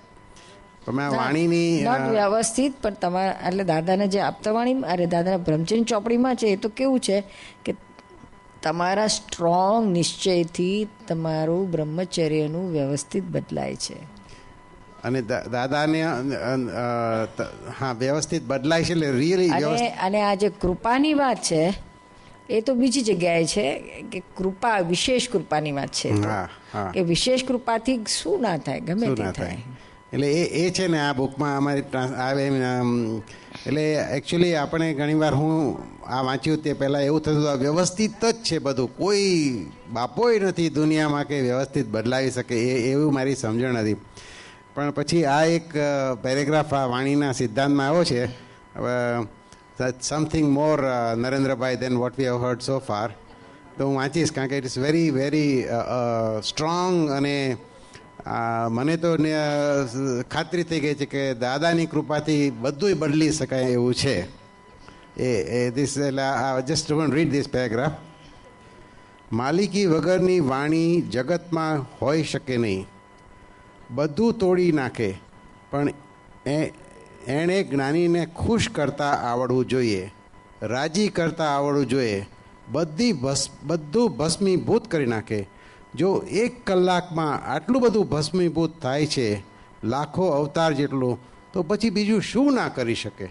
પણ વાણીની વ્યવસ્થિત પણ તમારા એટલે દાદાને જે આપતા વાણી અરે દાદાના બ્રહ્મચર્ય ચોપડીમાં છે એ તો કેવું છે કે તમારા સ્ટ્રોંગ નિશ્ચયથી તમારું બ્રહ્મચર્યનું વ્યવસ્થિત બદલાય છે. અને દાદાને હા વ્યવસ્થિત બદલાય છે એટલે રિયલી. અને આ જે કૃપાની વાત છે એ તો બીજી જગ્યાએ છે કે કૃપા વિશેષ કૃપાની વાત છે કે વિશેષ કૃપાથી શું ના થાય, ગમે તે થાય. એટલે એ છે ને આ બુકમાં અમારી આવે. એટલે એકચ્યુઅલી આપણે ઘણીવાર હું આ વાંચ્યું તે પહેલાં એવું થતું હતું વ્યવસ્થિત જ છે બધું, કોઈ બાપોય નથી દુનિયામાં કે વ્યવસ્થિત બદલાવી શકે એવું મારી સમજણ હતી. પણ પછી આ એક પેરેગ્રાફ આ વાણીના સિદ્ધાંતમાં આવ્યો છે, something more Narendrabhai than what we have heard so far. તો હું વાંચીશ કારણ કે it is very very strong. અને મને તો ખાતરી થઈ ગઈ છે કે દાદાની કૃપાથી બધું બદલી શકાય એવું છે. This just read this paragraph. માલિકી વગરની વાણી જગતમાં હોઈ શકે નહીં, બધું તોડી નાખે, પણ એણે જ્ઞાનીને ખુશ કરતા આવડવું જોઈએ, રાજી કરતા આવડવું જોઈએ, બધું ભસ્મીભૂત કરી નાખે. જો 1 કલાકમાં આટલું બધું ભસ્મીભૂત થાય છે, લાખો અવતાર જેટલું, તો પછી બીજું શું ના કરી શકે.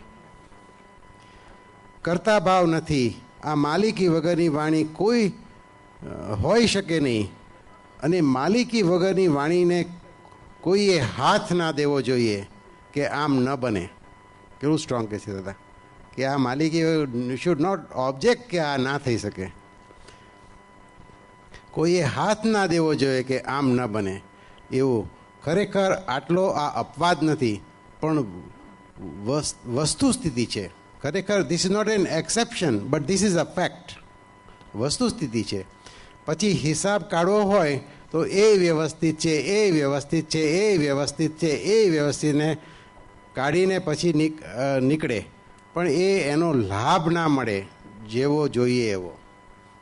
કરતા ભાવ નથી, આ માલિકી વગરની વાણી કોઈ હોઈ શકે નહીં, અને માલિકી વગરની વાણીને કોઈએ હાથ ના દેવો જોઈએ કે આમ ન બને. કેવું સ્ટ્રોંગ કહે છે દાદા કે આ માલિકી શુડ નોટ ઓબ્જેક્ટ કે આ ના થઈ શકે. કોઈએ હાથ ના દેવો જોઈએ કે આમ ન બને એવું. ખરેખર આટલો આ અપવાદ નથી પણ વસ્તુસ્થિતિ છે. ખરેખર this is not an exception but this is a fact. વસ્તુસ્થિતિ છે. પછી હિસાબ કાઢવો હોય તો એ વ્યવસ્થિત છે, એ વ્યવસ્થિત છે, એ વ્યવસ્થિત છે, એ વ્યવસ્થિતને કાઢીને પછી નીકળે, પણ એનો લાભ ના મળે જેવો જોઈએ એવો.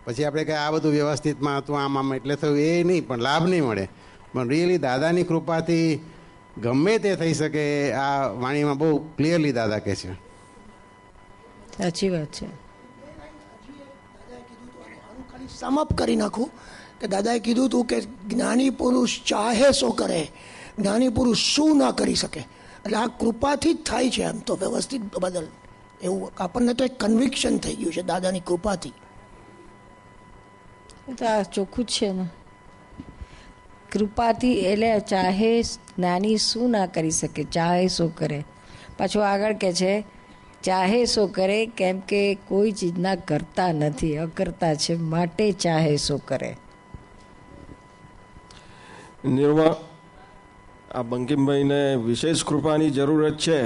પછી આપણે કહે આ બધું વ્યવસ્થિતમાં હતું આમ એટલે થયું એ નહીં, પણ લાભ નહીં મળે. પણ રિયલી દાદાની કૃપાથી ગમે તે થઈ શકે. આ વાણીમાં બહુ ક્લિયરલી દાદા કહે છે. સાચી વાત છે. સમઅપ કરી નાખું કે દાદાએ કીધું હતું કે જ્ઞાની પુરુષ ચાહે સો કરે, જ્ઞાની પુરુષ શું ના કરી શકે. એટલે આ કૃપાથી જ થાય છે. આમ તો વ્યવસ્થિત બદલ એવું આપણને તો એક કન્વિક્શન થઈ ગયું છે દાદાની કૃપાથી. તો આ ચોખ્ખું જ છે ને, કૃપાથી. એટલે ચાહે જ્ઞાની શું ના કરી શકે, ચાહે સો કરે. પાછું આગળ કે છે ચાહે સો કરે, કેમ કે કોઈ ચીજના કરતા નથી, અકર્તા છે, માટે ચાહે સો કરે. નિર્મા, આ બંકિમભાઈને વિશેષ કૃપાની જરૂરત છે.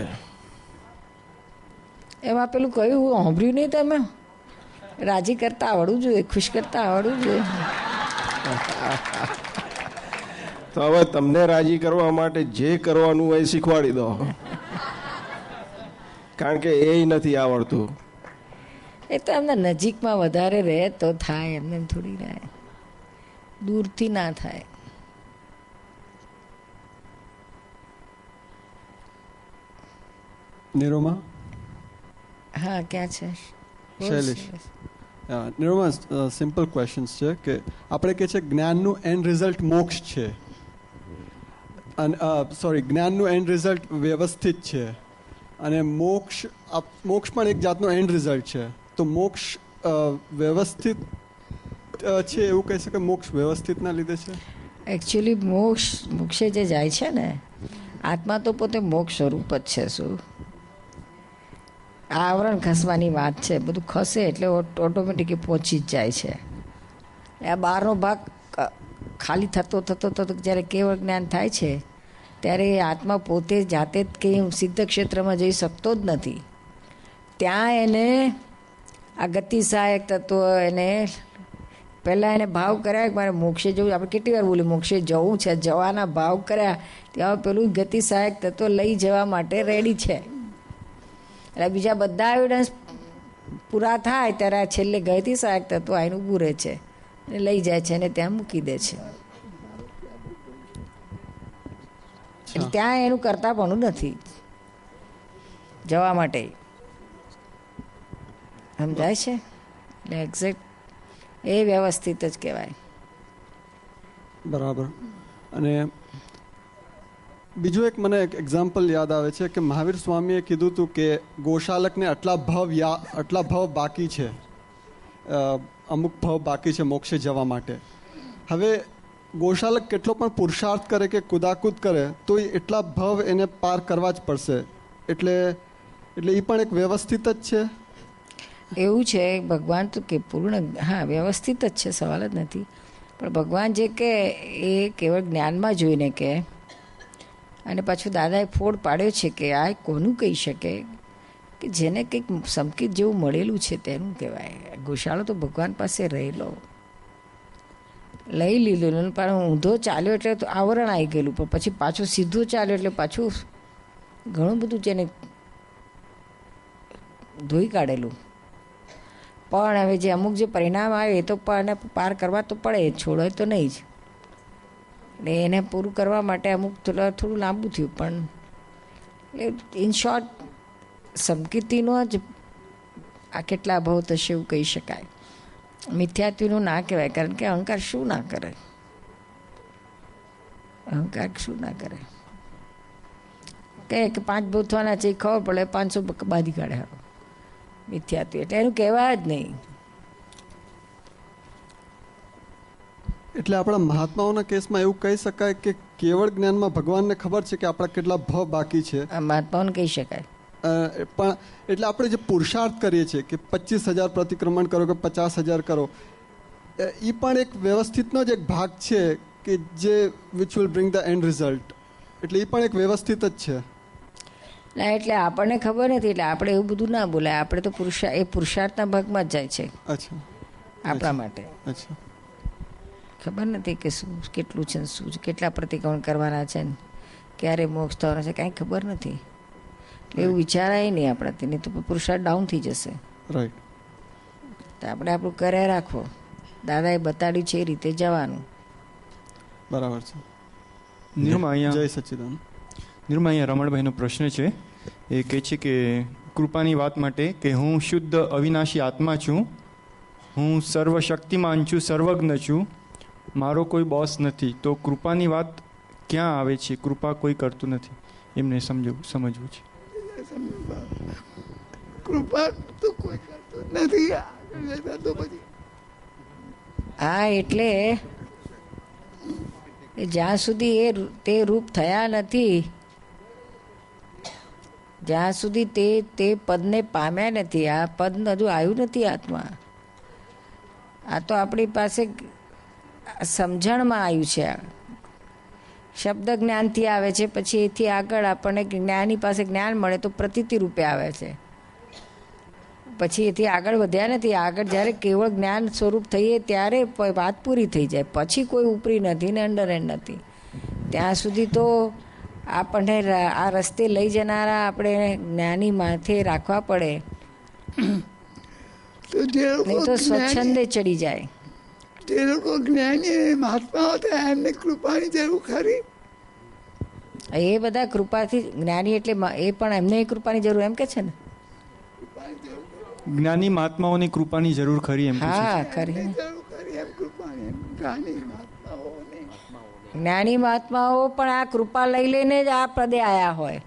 એમાં પેલું કહ્યું સાંભળ્યું નહીં તમે? રાજી કરતા આવડવું જોઈએ, ખુશ કરતા આવડવું જોઈએ. તો હવે તમને રાજી કરવા માટે જે કરવાનું હોય શીખવાડી દો, કારણ કે એ નથી આવડતું. એ તો એમને નજીકમાં વધારે રહે તો થાય, એમને થોડી રહે, દૂરથી ના થાય. નિરોમા? હા, ક્યાં છે શૈલેષ? નિરોમા, સિમ્પલ ક્વેશ્ચન્સ છે કે આપણે કહે છે જ્ઞાનનું એન્ડ રિઝલ્ટ મોક્ષ છે, અને જ્ઞાનનું એન્ડ રિઝલ્ટ વ્યવસ્થિત છે, અને મોક્ષ પણ એક જાતનો એન્ડ રિઝલ્ટ છે. તો મોક્ષ વ્યવસ્થિત છે એવું કહી શકાય? મોક્ષ વ્યવસ્થિતના લીધે છે? એકચ્યુઅલી મોક્ષે જે જાય છે ને, આત્મા તો પોતે મોક્ષ સ્વરૂપ જ છે. શું આવરણ ખસવાની વાત છે, બધું ખસે એટલે ઓટોમેટિકલી પહોંચી જ જાય છે. આ બહારનો ભાગ ખાલી થતો જ્યારે કેવળ જ્ઞાન થાય છે ત્યારે આત્મા પોતે જાતે જ કંઈ સિદ્ધ ક્ષેત્રમાં જઈ શકતો જ નથી. ત્યાં એને આ ગતિ સહાયક તત્વો એને પહેલાં એને ભાવ કર્યા કે મારે મોક્ષે જવું. આપણે કેટલી વાર બોલી મોક્ષે જવું છે, જવાના ભાવ કર્યા, ત્યાં પેલું ગતિ સહાયક તત્વો લઈ જવા માટે રેડી છે. એટલે બીજા બધા એવિડન્સ પૂરા થાય ત્યારે આ છેલ્લે ગતિ સહાયક તત્વો આવીને ઊભું રહે છે અને લઈ જાય છે અને ત્યાં મૂકી દે છે. એટલે ત્યાં એનું કરતા પણ નથી જવા માટે. સમજાય છે? એટલે એક્ઝેક્ટ એ વ્યવસ્થિત જ કહેવાય. બરાબર. અને બીજું એક મને એક એક્ઝામ્પલ યાદ આવે છે કે મહાવીર સ્વામીએ કીધું હતું કે ગોશાલકને આટલા ભાવ બાકી છે, અમુક ભાવ બાકી છે મોક્ષે જવા માટે. હવે ગોશાલક કેટલો પણ પુરુષાર્થ કરે કે કુદાકૂદ કરે તો એટલા ભાવ એને પાર કરવા જ પડશે. એટલે એ પણ એક વ્યવસ્થિત જ છે. એવું છે ભગવાન તો કે પૂર્ણ, હા વ્યવસ્થિત જ છે, સવાલ જ નથી. પણ ભગવાન જે કે એ કેવળ જ્ઞાનમાં જોઈને કે, અને પાછું દાદાએ ફોડ પાડ્યો છે કે આ કોનું કહી શકે કે જેને કંઈક સંકેત જેવું મળેલું છે તેનું કહેવાય. ગોશાળો તો ભગવાન પાસે રહેલો, લઈ લીધેલું, પણ ઊંધો ચાલ્યો એટલે તો આવરણ આવી ગયેલું, પણ પછી પાછું સીધું ચાલ્યો એટલે પાછું ઘણું બધું જેને ધોઈ કાઢેલું. પણ હવે જે અમુક જે પરિણામ આવે એ તો પણ પાર કરવા તો પડે, છોડે તો નહીં જ. એટલે એને પૂરું કરવા માટે અમુક થોડું લાંબુ થયું, પણ ઇન શોર્ટ સંકિતિનો જ આ કેટલા ભાવ થશે એવું કહી શકાય. મિથ્યાત્વીનું ના કહેવાય, કારણ કે અહંકાર શું ના કરે, અહંકાર શું ના કરે. કહે કે 5 ભાવ થવાના છે ખબર પડે 500 બાંધી કાઢે મિથ્યાત્વી, એટલે એનું કહેવાય જ નહીં. એટલે આપણા મહાત્માઓના કેસમાં એવું કહી શકાય કે કેવળ જ્ઞાનમાં ભગવાનને ખબર છે કે આપણા કેટલા ભાવ બાકી છે. મહાત્માઓને કહી શકાય. પણ એટલે આપણે જે પુરુષાર્થ કરીએ છીએ કે 25,000 પ્રતિક્રમણ કરો કે 50,000 કરો, એ પણ એક વ્યવસ્થિતનો જ એક ભાગ છે કે જે which will bring the and result. એટલે એ પણ એક વ્યવસ્થિત જ છે. ના, એટલે આપણને ખબર નથી એટલે આપણે એવું બધું ના બોલાય. આપણે તો પુરુષાર્થના ભાગમાં જ જાય છે. અચ્છા, આપણા માટે. અચ્છા, ખબર નથી કે શું કેટલું છે, શું છે, કેટલા પ્રતિક્રમણ કરવાના છે, ક્યારે મોક્ષ થવાનો છે, કાંઈ ખબર નથી. એવું વિચારાય નહીં આપણાથી, નહીં તો પુરુષાર્થ ડાઉન થઈ જશે. રાઈટ. તો આપણે આપણું કર્યા રાખવો. દાદાએ બતાડ્યું છે એ રીતે જવાનું. બરાબર છે. નિર્મા અહીંયા જય સચ્ચિદાનંદ. નિર્મા અહીંયા રમણભાઈનો પ્રશ્ન છે. એ કહે છે કે કૃપાની વાત માટે કે હું શુદ્ધ અવિનાશી આત્મા છું, હું સર્વશક્તિમાન છું, સર્વજ્ઞ છું, મારો કોઈ બોસ નથી, તો કૃપાની વાત ક્યાં આવે છે? કૃપા કોઈ કરતું નથી, એમને સમજવું છે. કૃપા તો કોઈ કરતું નથી. હા, એટલે જ્યાં સુધી તે રૂપ થયા નથી, જ્યાં સુધી તે પદને પામ્યા નથી, આ પદ હજુ આવ્યું નથી આત્મા. આ તો આપણી પાસે સમજણમાં આવ્યું છે. શબ્દ જ્ઞાનથી આવે છે, પછી એથી આગળ આપણને જ્ઞાની પાસે જ્ઞાન મળે તો પ્રતીતિ રૂપે આવે છે. પછી એથી આગળ વધ્યા નથી. આગળ જ્યારે કેવળ જ્ઞાન સ્વરૂપ થઈએ ત્યારે વાત પૂરી થઈ જાય. પછી કોઈ ઉપરી નથી ને અંડર એન્ડ નથી. ત્યાં સુધી તો આપણને આ રસ્તે લઈ જનારા આપણે જ્ઞાની માથે રાખવા પડે, નહીં તો સ્વચ્છંદે ચડી જાય. જે લોકો જ્ઞાની મહાત્માઓ હતા એમને કૃપાની જરૂર ખરી? એ બધા કૃપાથી જ્ઞાની એટલે એ પણ એમને કૃપાની જરૂર એમ કે છે ને. જ્ઞાની મહાત્માઓની કૃપાની જરૂર ખરી એમ? હા, ખરી. જ્ઞાની મહાત્માઓ પણ આ કૃપા લઈ લઈને જ આ પદે આયા હોય.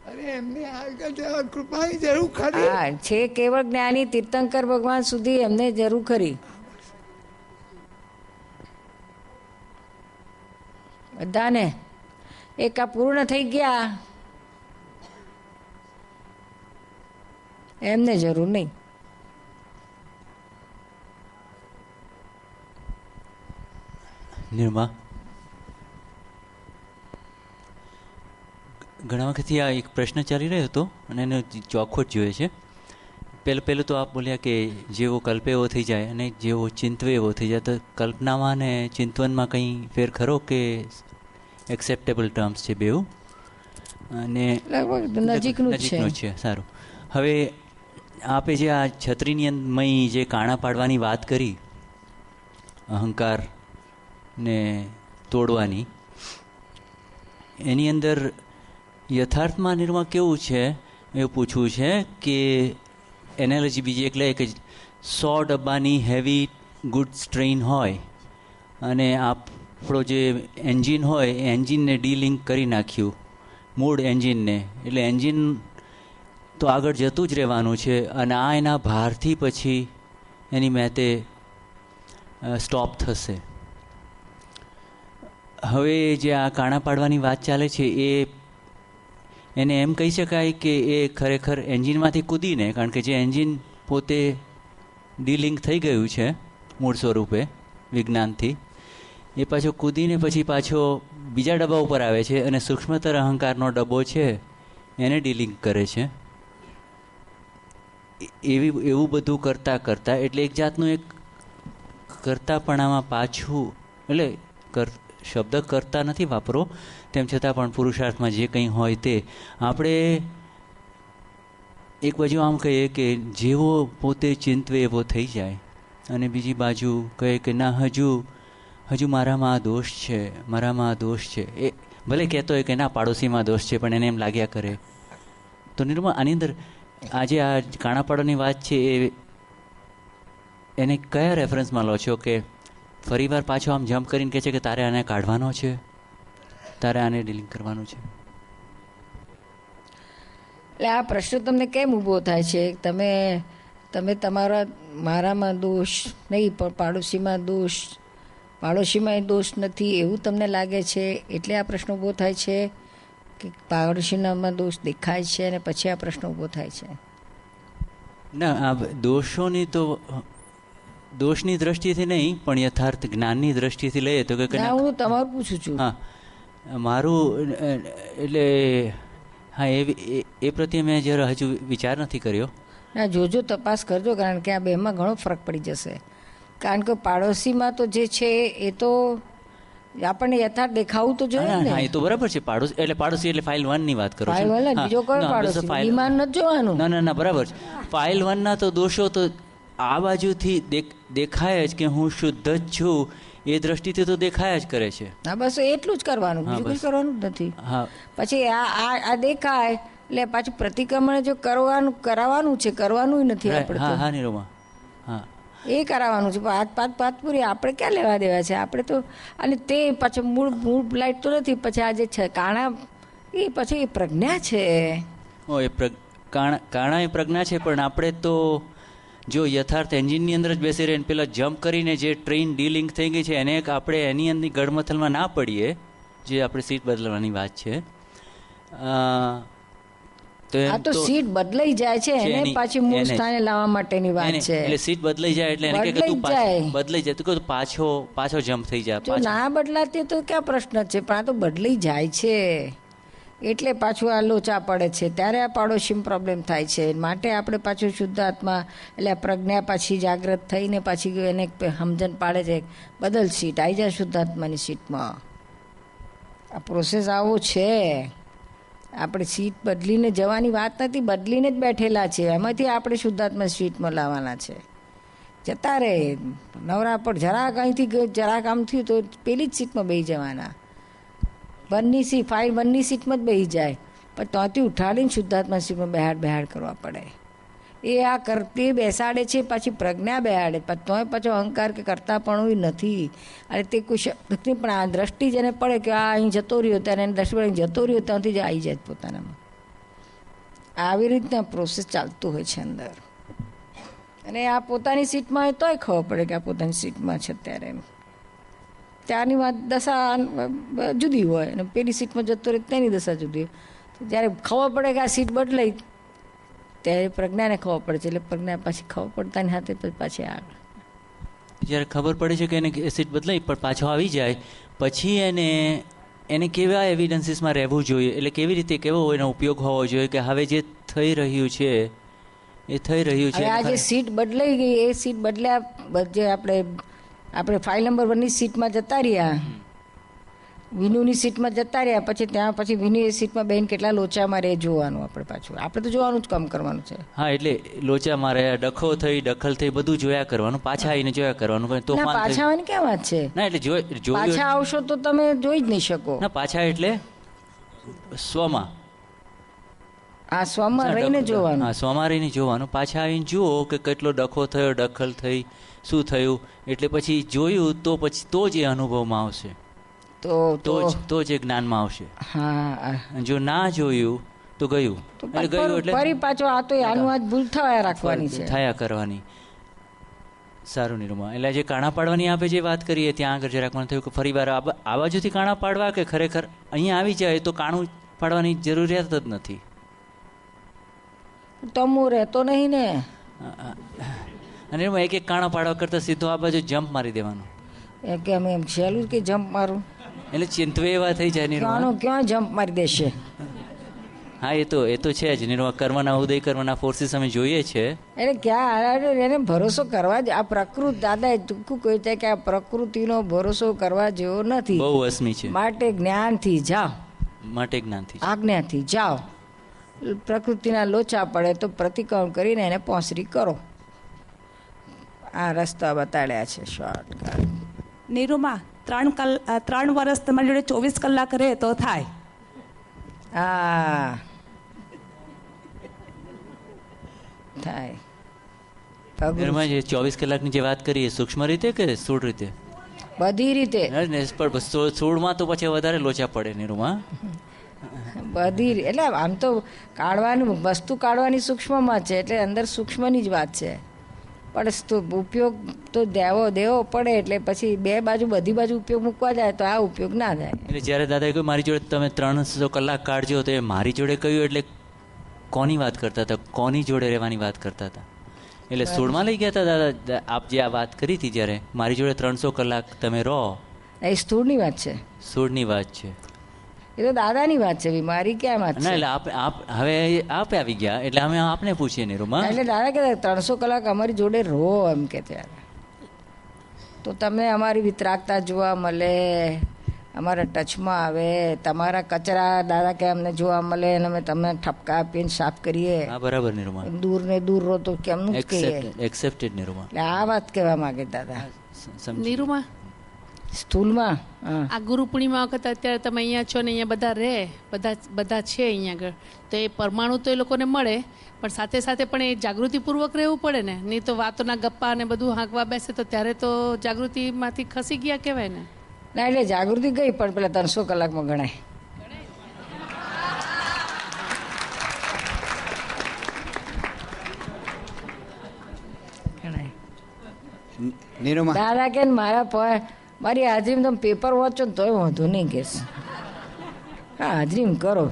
અરે એમને આગળ કૃપાની જરૂર ખરી? હા, છે કેવળ જ્ઞાની તીર્થંકર ભગવાન સુધી એમને જરૂર ખરી. બધાને એક આ પૂર્ણ થઈ ગયા એમને જરૂર નહીં. નિર્મા, ઘણા વખતથી આ એક પ્રશ્ન ચાલી રહ્યો હતો અને એનો ચોખ્ખો જ જોઈએ છે. પહેલું તો આપ બોલ્યા કે જેવો કલ્પે એવો થઈ જાય અને જેવો ચિંતવે એવો થઈ જાય. તો કલ્પનામાં ને ચિંતવનમાં કંઈ ફેર ખરો કે એક્સેપ્ટેબલ ટર્મ્સ છે બેઉ? અને નજીકનું છે. સારું. હવે આપે જે આ છત્રીની જે કાણા પાડવાની વાત કરી, અહંકાર ને તોડવાની, એની અંદર યથાર્થમાં નિર્મા કેવું છે એવું પૂછવું છે કે એનાલોજી બીજી એક લે કે 100 ડબ્બાની હેવી ગુડ્સ ટ્રેન હોય અને આપણો જે એન્જિન હોય એ એન્જિનને ડીલિંક કરી નાખ્યું, મૂળ એન્જિનને, એટલે એન્જિન તો આગળ જતું જ રહેવાનું છે અને આ એના ભારથી પછી એની મેતે સ્ટોપ થશે. હવે જે આ કાણા પાડવાની વાત ચાલે છે એને એમ કહી શકાય કે એ ખરેખર એન્જિનમાંથી કૂદીને, કારણ કે જે એન્જિન પોતે ડીલિંક થઈ ગયું છે મૂળ સ્વરૂપે વિજ્ઞાનથી, એ પાછો કૂદીને પછી પાછો બીજા ડબ્બા ઉપર આવે છે અને સૂક્ષ્મતર અહંકારનો ડબ્બો છે એને ડીલિંક કરે છે. એવું બધું કરતાં એટલે એક જાતનું એક કરતાપણામાં પાછું, એટલે શબ્દ કરતા નથી વાપરો, તેમ છતાં પણ પુરુષાર્થમાં જે કંઈ હોય તે આપણે એક બાજુ આમ કહીએ કે જેવો પોતે ચિંતવે એવો થઈ જાય, અને બીજી બાજુ કહે કે ના હજુ મારામાં આ દોષ છે, મારામાં આ દોષ છે. એ ભલે કહેતો હોય કે ના પાડોશીમાં દોષ છે, પણ એને એમ લાગ્યા કરે. તો નિર્મા, આની અંદર આજે આ કાણા પાડવાની વાત છે એને કયા રેફરન્સમાં લો છો કે ફરીવાર પાછો આમ જમ્પ કરીને કહે છે કે તારે આને કાઢવાનો છે, તારે આને ડીલિંગ કરવાનું છે? એટલે આ પ્રશ્ન તમને કેમ ઊભો થાય છે? તમે મારામાં દોષ નહીં પણ પાડોશીમાં એ દોષ નથી એવું તમને લાગે છે, એટલે આ પ્રશ્ન ઊભો થાય છે કે પાડોશીનામાં દોષ દેખાય છે અને પછી આ પ્રશ્ન ઊભો થાય છે? ના, આ દોષની દ્રષ્ટિથી નહીં, પણ યથાર્થ જ્ઞાનની દ્રષ્ટિથી લઈએ તો કે હું તમારું પૂછું છું. હા, મારું એટલે હા એ પ્રત્યે મેં જરા હજુ વિચાર નથી કર્યો. ના, જોજો, તપાસ કરજો, કારણ કે આ બેમાં ઘણો ફરક પડી જશે. કારણ કે પાડોશીમાં તો જે છે એ તો આપણને યથાર્થ દેખાવું તો જોઈએ ને. હા, એ તો બરાબર છે. પાડોશી એટલે ફાઇલ 1 ની વાત કરો છો. બીજો કોઈ પાડોશી વિમાન નથી જોવાનું. ના, બરાબર છે. ફાઇલ 1 ના તો દોષો તો આ બાજુથી દેખાય જ કે હું શુદ્ધ જ છું, એ દ્રષ્ટિથી તો દેખાયા જ કરે છે. હા, બસ એટલું જ કરવાનું, બીજું કંઈ કરવાનું જ નથી. હા, પછી આ દેખાય એટલે પાછું પ્રતિક્રમણ જો કરાવવાનું છે, કરવાનું નથી આપણે. હા હા નિરૂમા, હા એ કરાવવાનું છે. પાત પૂરી આપણે ક્યાં લેવા દેવા છે આપણે તો. અને તે પાછું મૂળ લાઈટ તો નથી. પછી આ જે છે કાણા, એ પછી એ પ્રજ્ઞા છે. કાણા એ પ્રજ્ઞા છે, પણ આપણે તો જો યથાર્થ એન્જિનની અંદર જ બેસી રહીને પેલા જમ્પ કરીને જે ટ્રેન ડીલિંક થઈ ગઈ છે એને આપણે એની અંદર ગડમથલમાં ના પડીએ, જે આપણે સીટ બદલવાની વાત છે. આ તો સીટ બદલાઈ જાય છે, એને પાછી મૂળ સ્થાને લાવવા માટેની વાત છે. એટલે સીટ બદલાઈ જાય એટલે એને કે તું બદલાઈ જાય, તું પાછો જમ્પ થઈ જાય. જો ના બદલાતી તો ક્યાં પ્રશ્ન છે, પણ આ તો બદલાઈ જાય છે એટલે પાછું આ લોચા પડે છે. ત્યારે આ પાડોશી પ્રોબ્લેમ થાય છે. માટે આપણે પાછું શુદ્ધ આત્મા એટલે પ્રજ્ઞા પાછી જાગૃત થઈને પાછી એને સમજણ પાડે છે, બદલ સીટ, આવી જાય શુદ્ધ આત્માની સીટમાં. આ પ્રોસેસ આવો છે. આપણે સીટ બદલીને જવાની વાત નથી, બદલીને જ બેઠેલા છે. એમાંથી આપણે શુદ્ધાત્મા સીટમાં લાવવાના છે. જતા રહે નવરા પર જરાક અહીંથી જરાક આમ થયું તો પેલી જ સીટમાં બેસી જવાના. બંની સીટમાં જ બેસી જાય, પણ ત્યાંથી ઉઠાડીને શુદ્ધાત્મા સીટમાં બેહાડ કરવા પડે. એ આ કરતી બેસાડે છે, પાછી પ્રજ્ઞા બેહાડે, પણ તોય પાછો અહંકાર કે કરતા પણ નથી. અને તે કોઈ શબ્દ નહીં, પણ આ દ્રષ્ટિ જેને પડે કે આ અહીં જતો રહ્યો, ત્યારે એને દ્રષ્ટિ અહીં જતો રહ્યો, ત્યાંથી જ આવી જાય પોતાનામાં. આવી રીતના પ્રોસેસ ચાલતું હોય છે અંદર. અને આ પોતાની સીટમાં હોય તોય ખબર પડે કે આ પોતાની સીટમાં છે. ત્યારે ત્યારની વાત દશા જુદી હોય અને પેલી સીટમાં જતો રહે તેની દશા જુદી હોય. જ્યારે ખબર પડે કે આ સીટ બદલાઈ, ત્યારે પ્રજ્ઞાને ખબર પડે છે. એટલે પ્રજ્ઞા પાછી ખબર પડતાની સાથે પાછી આગળ જ્યારે ખબર પડે છે કે એને સીટ બદલાઈ પણ પાછો આવી જાય, પછી એને કેવા એવિડન્સીસમાં રહેવું જોઈએ, એટલે કેવી રીતે કેવો એનો ઉપયોગ હોવો જોઈએ કે હવે જે થઈ રહ્યું છે એ થઈ રહ્યું છે. આ જે સીટ બદલાઈ ગઈ, એ સીટ બદલ્યા જે આપણે ફાઇલ નંબર 1ની સીટમાં જતા રહ્યા, વિનુની સીટમાં જતા રહ્યા, પછી ત્યાં પછી વિનુ એ સીટમાં બેન કેટલા લોચામાં રહે જોવાનું. આપણે તો જોવાનું જ કામ કરવાનું છે. હા, એટલે લોચામાં રહે, દખલ થઈ બધું જોયા કરવાનું, પાછા આવીને જોયા કરવાનું. તો પાછા આવવાની ક્યાં વાત છે? ના, એટલે પાછા આવશો તો તમે જોઈ જ નહીં શકો. ના, પાછા એટલે સ્વમાં, આ સ્વમાં રહીને જોવાનું. હા, સ્વમાં રહીને જોવાનું. પાછા આવીને જુઓ કે કેટલો ડખો થયો, દખલ થઈ, શું થયું. એટલે પછી જોયું તો પછી તો જ એ અનુભવમાં આવશે, તો જ એ જ્ઞાનમાં આવશે. હા, જો ના જોયું તો ગયું. ફરી પાછો આ તો આનું આજ ભૂલ થયા રાખવાની છે, થયા કરવાની. સારું નિરૂમા, એટલે જે કાણા પાડવાની આપે જે વાત કરીએ ત્યાં આગળ જરાક મને થયું કે ફરી વાર આ બાજુથી કાણા પાડવા કે ખરેખર અહીંયા આવી જાય તો કાણું પાડવાની જરૂરિયાત જ નથી. તમો રહેતો નહીં ને. અને એક કાણા પાડવા કરતા સીધો આ બાજુ જમ્પ મારી દેવાનું. કે અમે એમ સહેલું કે જમ્પ મારું, એટલે ચિંતવે એવા થઈ જાય નિર્મા. ક્યાં જમ્પ મારી દેશે? હા, એ તો છે જ નિર્મા. કર્મના ઉદય કર્મના ફોર્સીસ અમે જોઈએ છે. એટલે ક્યાં એને ભરોસો કરવા જ આ પ્રકૃતિ, દાદા ટૂંકું કહે છે કે આ પ્રકૃતિનો ભરોસો કરવા જેવો નથી. બહુ અસમી છે. માટે જ્ઞાનથી જાઓ, આજ્ઞાથી જાઓ. પ્રકૃતિના લોચા પડે તો પ્રતિક્રમણ કરીને એને પોંસરી કરો. આ રસ્તા બતાડ્યા છે શોર્ટકટ. નિરૂમા, 3 વર્ષ તમારી જોડે 24 કલાક રહે તો થાય. હા, થાય. 24 કલાકની જે વાત કરીએ સૂક્ષ્મ રીતે કે સ્થૂળ રીતે? બધી રીતે. સ્થૂળમાં તો પછી વધારે લોચા પડે નિરૂમા. બધી એટલે આમ તો કાઢવાનું વસ્તુ કાઢવાની સૂક્ષ્મમાં છે, એટલે અંદર સૂક્ષ્મની જ વાત છે. પણ ઉપયોગ તો દેવો પડે, એટલે પછી બધી બાજુ ઉપયોગ મૂકવા જાય તો આ ઉપયોગ ના થાય. એટલે જ્યારે દાદા કહ્યું મારી જોડે તમે 300 કલાક કાઢજો, તો એ મારી જોડે કહ્યું એટલે કોની વાત કરતા હતા? કોની જોડે રહેવાની વાત કરતા હતા? એટલે સ્થૂળમાં લઈ ગયા હતા દાદા? આપ જે આ વાત કરી હતી જ્યારે મારી જોડે 300 કલાક તમે રહો, એ સ્થૂળની વાત છે. સ્થૂળની વાત છે. એ તો દાદાની વાત છે, મારી ક્યાં વાત છે? એટલે હવે આપે આવી ગયા એટલે અમે આપને પૂછીએ નિરૂમા. એટલે દાદા કહેતા 300 કલાક અમારી જોડે રહો એમ કે ત્યારે તો તમને અમારી વિતરાગતા જોવા મળે, અમારા ટચમાં આવે, તમારા કચરા દાદા કે અમને જોવા મળે અને અમે તમને ઠપકા આપીને સાફ કરીએ. હા બરાબર નિરૂમા. દૂર ને દૂર રહો તો કેમનું જ કહીએ. એક્સેપ્ટેડ નિરૂમા. એટલે આ વાત કહેવા માંગે દાદા. નિરૂમા સ્થૂલમાં આ ગુરુ પૂર્ણિમા વખત અત્યારે તમે અહીંયા છો ને અહીંયા બધા રહે, બધા છે અહીંયા આગળ, તો એ પરમાણુ તો એ લોકોને મળે, પણ સાથે સાથે પણ એ જાગૃતિપૂર્વક રહેવું પડે ને, નહીં તો વાતોના ગપ્પા ને બધું હાંકવા બેસે તો ત્યારે તો જાગૃતિમાંથી ખસી ગયા કહેવાય ને. ના એટલે જાગૃતિ ગઈ પણ પેલા 300 કલાકમાં ગણાય. દાદા કે મારી હાજરીમાં તમે પેપર વાંચો ને તોય વાંધો નહીં કે હા હાજરી કરો.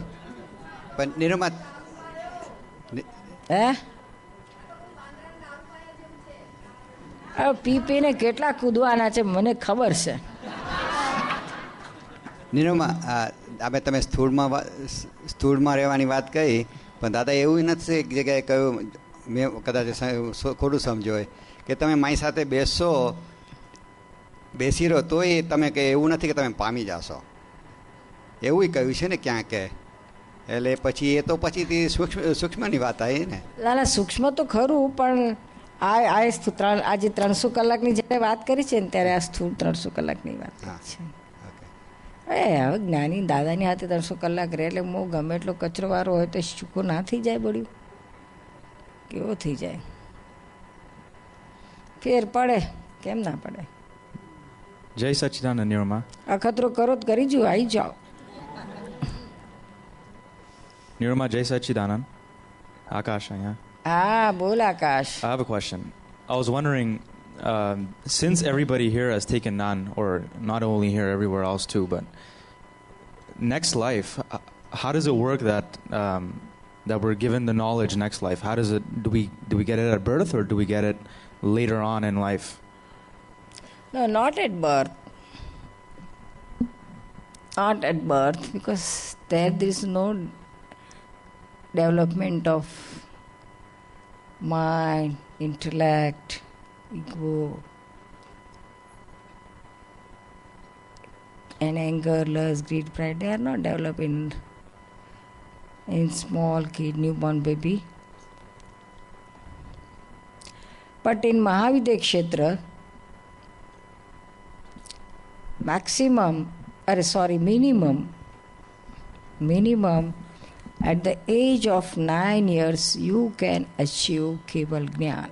પણ નિરૂમા હે પી પીને કેટલા કૂદવાના છે મને ખબર છે. નિરૂમા આપણે તમે સ્થૂળમાં રહેવાની વાત કહી, પણ દાદા એવું નથી એક જગ્યાએ કહ્યું, મેં કદાચ ખોટું સમજો હોય કે તમે મારી સાથે બેસી રહો તોય તમે કે એવું નથી કે તમે પામી જશો, એવું કહ્યું છે ને ક્યાં કે. એટલે પછી એ તો પછી સૂક્ષ્મની વાત આવી ને. ના સૂક્ષ્મ તો ખરું, પણ આજે 300 કલાકની જ્યારે વાત કરી છે ને ત્યારે આ સ્થૂળ 300 કલાકની વાત છે. હવે જ્ઞાની દાદાની હાથે 300 કલાક રહે એટલે હું ગમે એટલો કચરો વાળો હોય તો ચૂકો ના થઈ જાય, બળ્યું કેવો થઈ જાય, ફેર પડે કેમ ના પડે. જય સચ્ચિદાનંદ નિરૂમા. અખતરો કરો તો કરી જો આવી જાઓ. નિરૂમા જય સચ્ચિદાનંદ. Akash અહીંયા. Ah, bol Akash. I have a question. I was wondering, since everybody here has taken Gnan, or not only here, everywhere else too, but next life, how does it work that that we're given the knowledge next life? How does it? Do we get it at birth, or do we get it later on in life? No, not at birth. Not at birth, because there is no development of mind, intellect, ego, and anger, lust, greed, pride. They are not developed in small kid, newborn baby. But in Mahavidya Kshetra, minimum at the age of 9 years you can achieve Keval Gnan.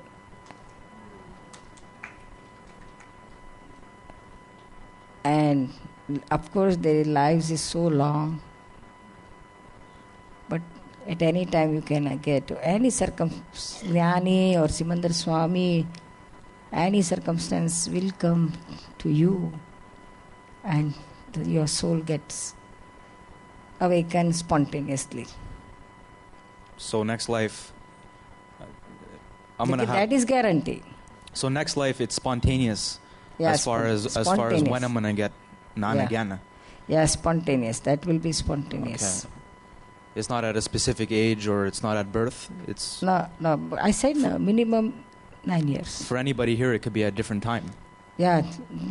And of course their lives is so long, but at any time you can get to any Jnani or Simandar Swami, any circumstance will come to you and your soul gets awakened spontaneously. So next life, I'm gonna have. That is guarantee. So next life, it's spontaneous. Yeah, as far as when I'm gonna get Gnan again. Yeah, spontaneous. That will be spontaneous. Okay. It's not at a specific age, or it's not at birth. It's no. I said no. Minimum 9 years. For anybody here, it could be at different time. Yeah,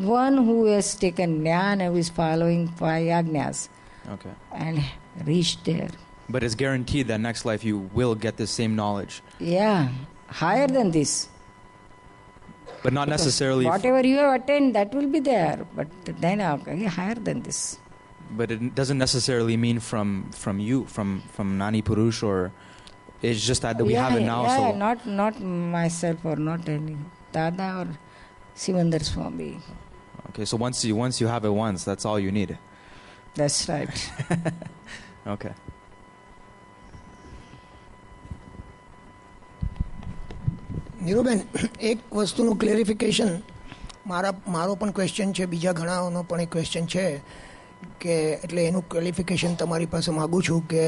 one who has taken Gnan and who is following 5 Agnyas. Okay. And reached there. But it's guaranteed that next life you will get the same knowledge. Yeah, higher than this. But not because necessarily. Whatever you have attained, that will be there. But then higher than this. But it doesn't necessarily mean from you, from Nani Purush, or it's just that we have it now. Yeah, so not myself or not any Dada or Simandar Swami. Okay, so once you have it once, that's all you need. That's right. Okay. Niruben એક વસ્તુનું ક્લેરિફિકેશન મારો પણ ક્વેશ્ચન છે, બીજા ઘણાનો પણ એક ક્વેશ્ચન છે કે એટલે એનું ક્વોલિફિકેશન તમારી પાસે માગું છું કે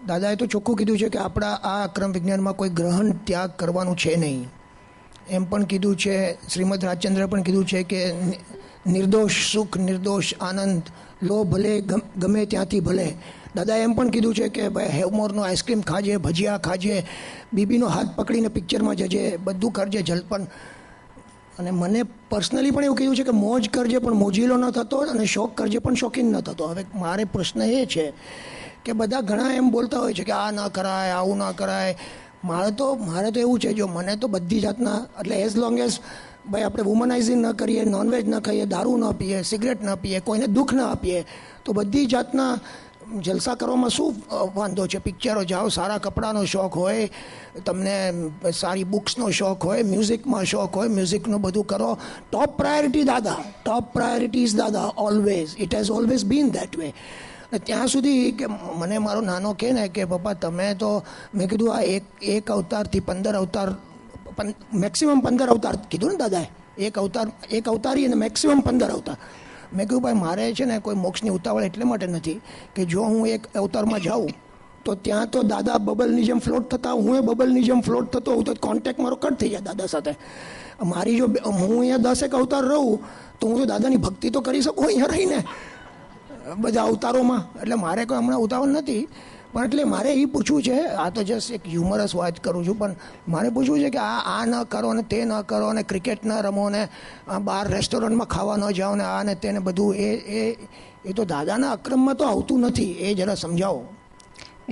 દાદાએ તો ચોખ્ખું કીધું છે કે આપણા આ અક્રમ વિજ્ઞાનમાં કોઈ ગ્રહણ ત્યાગ કરવાનું છે નહીં, એમ પણ કીધું છે. શ્રીમદ રાજચંદ્ર પણ કીધું છે કે નિર્દોષ સુખ, નિર્દોષ આનંદ લો ભલે ગમે ત્યાંથી ભલે. દાદાએ એમ પણ કીધું છે કે ભાઈ હેવમોરનો આઈસ્ક્રીમ ખાજે, ભજીયા ખાજે, બીબીનો હાથ પકડીને પિક્ચરમાં જજે, બધું કરજે, જલપન અને મને પર્સનલી પણ એવું કીધું છે કે મોજ કરજે પણ મોજીલો ન થતો અને શોખ કરજે પણ શોખીન ન થતો. હવે મારે પ્રશ્ન એ છે કે બધા ઘણા એમ બોલતા હોય છે કે આ ન કરાય, આવું ન કરાય. મારે તો એવું છે, જો મને તો બધી જાતના, એટલે એઝ લોંગ એઝ ભાઈ આપણે વુમનાઇઝિંગ ન કરીએ, નોનવેજ ન ખાઈએ, દારૂ ન પીએ, સિગરેટ ન પીએ, કોઈને દુઃખ ન આપીએ, તો બધી જાતના જલસા કરવામાં શું વાંધો છે? પિક્ચરો જાઓ, સારા કપડાનો શોખ હોય, તમને સારી બુક્સનો શોખ હોય, મ્યુઝિકમાં શોખ હોય, મ્યુઝિકનું બધું કરો. ટોપ પ્રાયોરિટી દાદા, ટોપ પ્રાયોરિટી ઇઝ દાદા always. It has always bin that way. ત્યાં સુધી કે મને મારો નાનો કહે ને કે પપ્પા તમે તો, મેં કીધું આ એક અવતારથી 15 અવતાર, મેક્સિમમ 15 અવતાર કીધું ને દાદાએ, એક અવતારી અને મેક્સિમમ 15 અવતાર. મેં કહ્યું ભાઈ મારે છે ને કોઈ મોક્ષની ઉતાવળ એટલે માટે નથી કે જો હું એક અવતારમાં જાઉં તો ત્યાં તો દાદા બબલની જેમ ફ્લોટ થતા, હું એ બબલની જેમ ફ્લોટ થતો હોઉં તો કોન્ટેક્ટ મારો કટ થઈ જાય દાદા સાથે. મારી જો હું અહીંયા 10 અવતાર રહું તો હું તો દાદાની ભક્તિ તો કરી શકું અહીંયા રહીને બધા અવતારોમાં. એટલે મારે કોઈ હમણાં ઉતાવળ નથી. પણ એટલે મારે એ પૂછવું છે, આ તો જસ્ટ એક હ્યુમરસ વાત કરું છું, પણ મારે પૂછવું છે કે આ ન કરો ને તે ન કરો ને ક્રિકેટ ન રમો ને બહાર રેસ્ટોરન્ટમાં ખાવા ન જાઓ ને આ ને તેને બધું એ તો દાદાના અક્રમમાં તો આવતું નથી. એ જરા સમજાવો.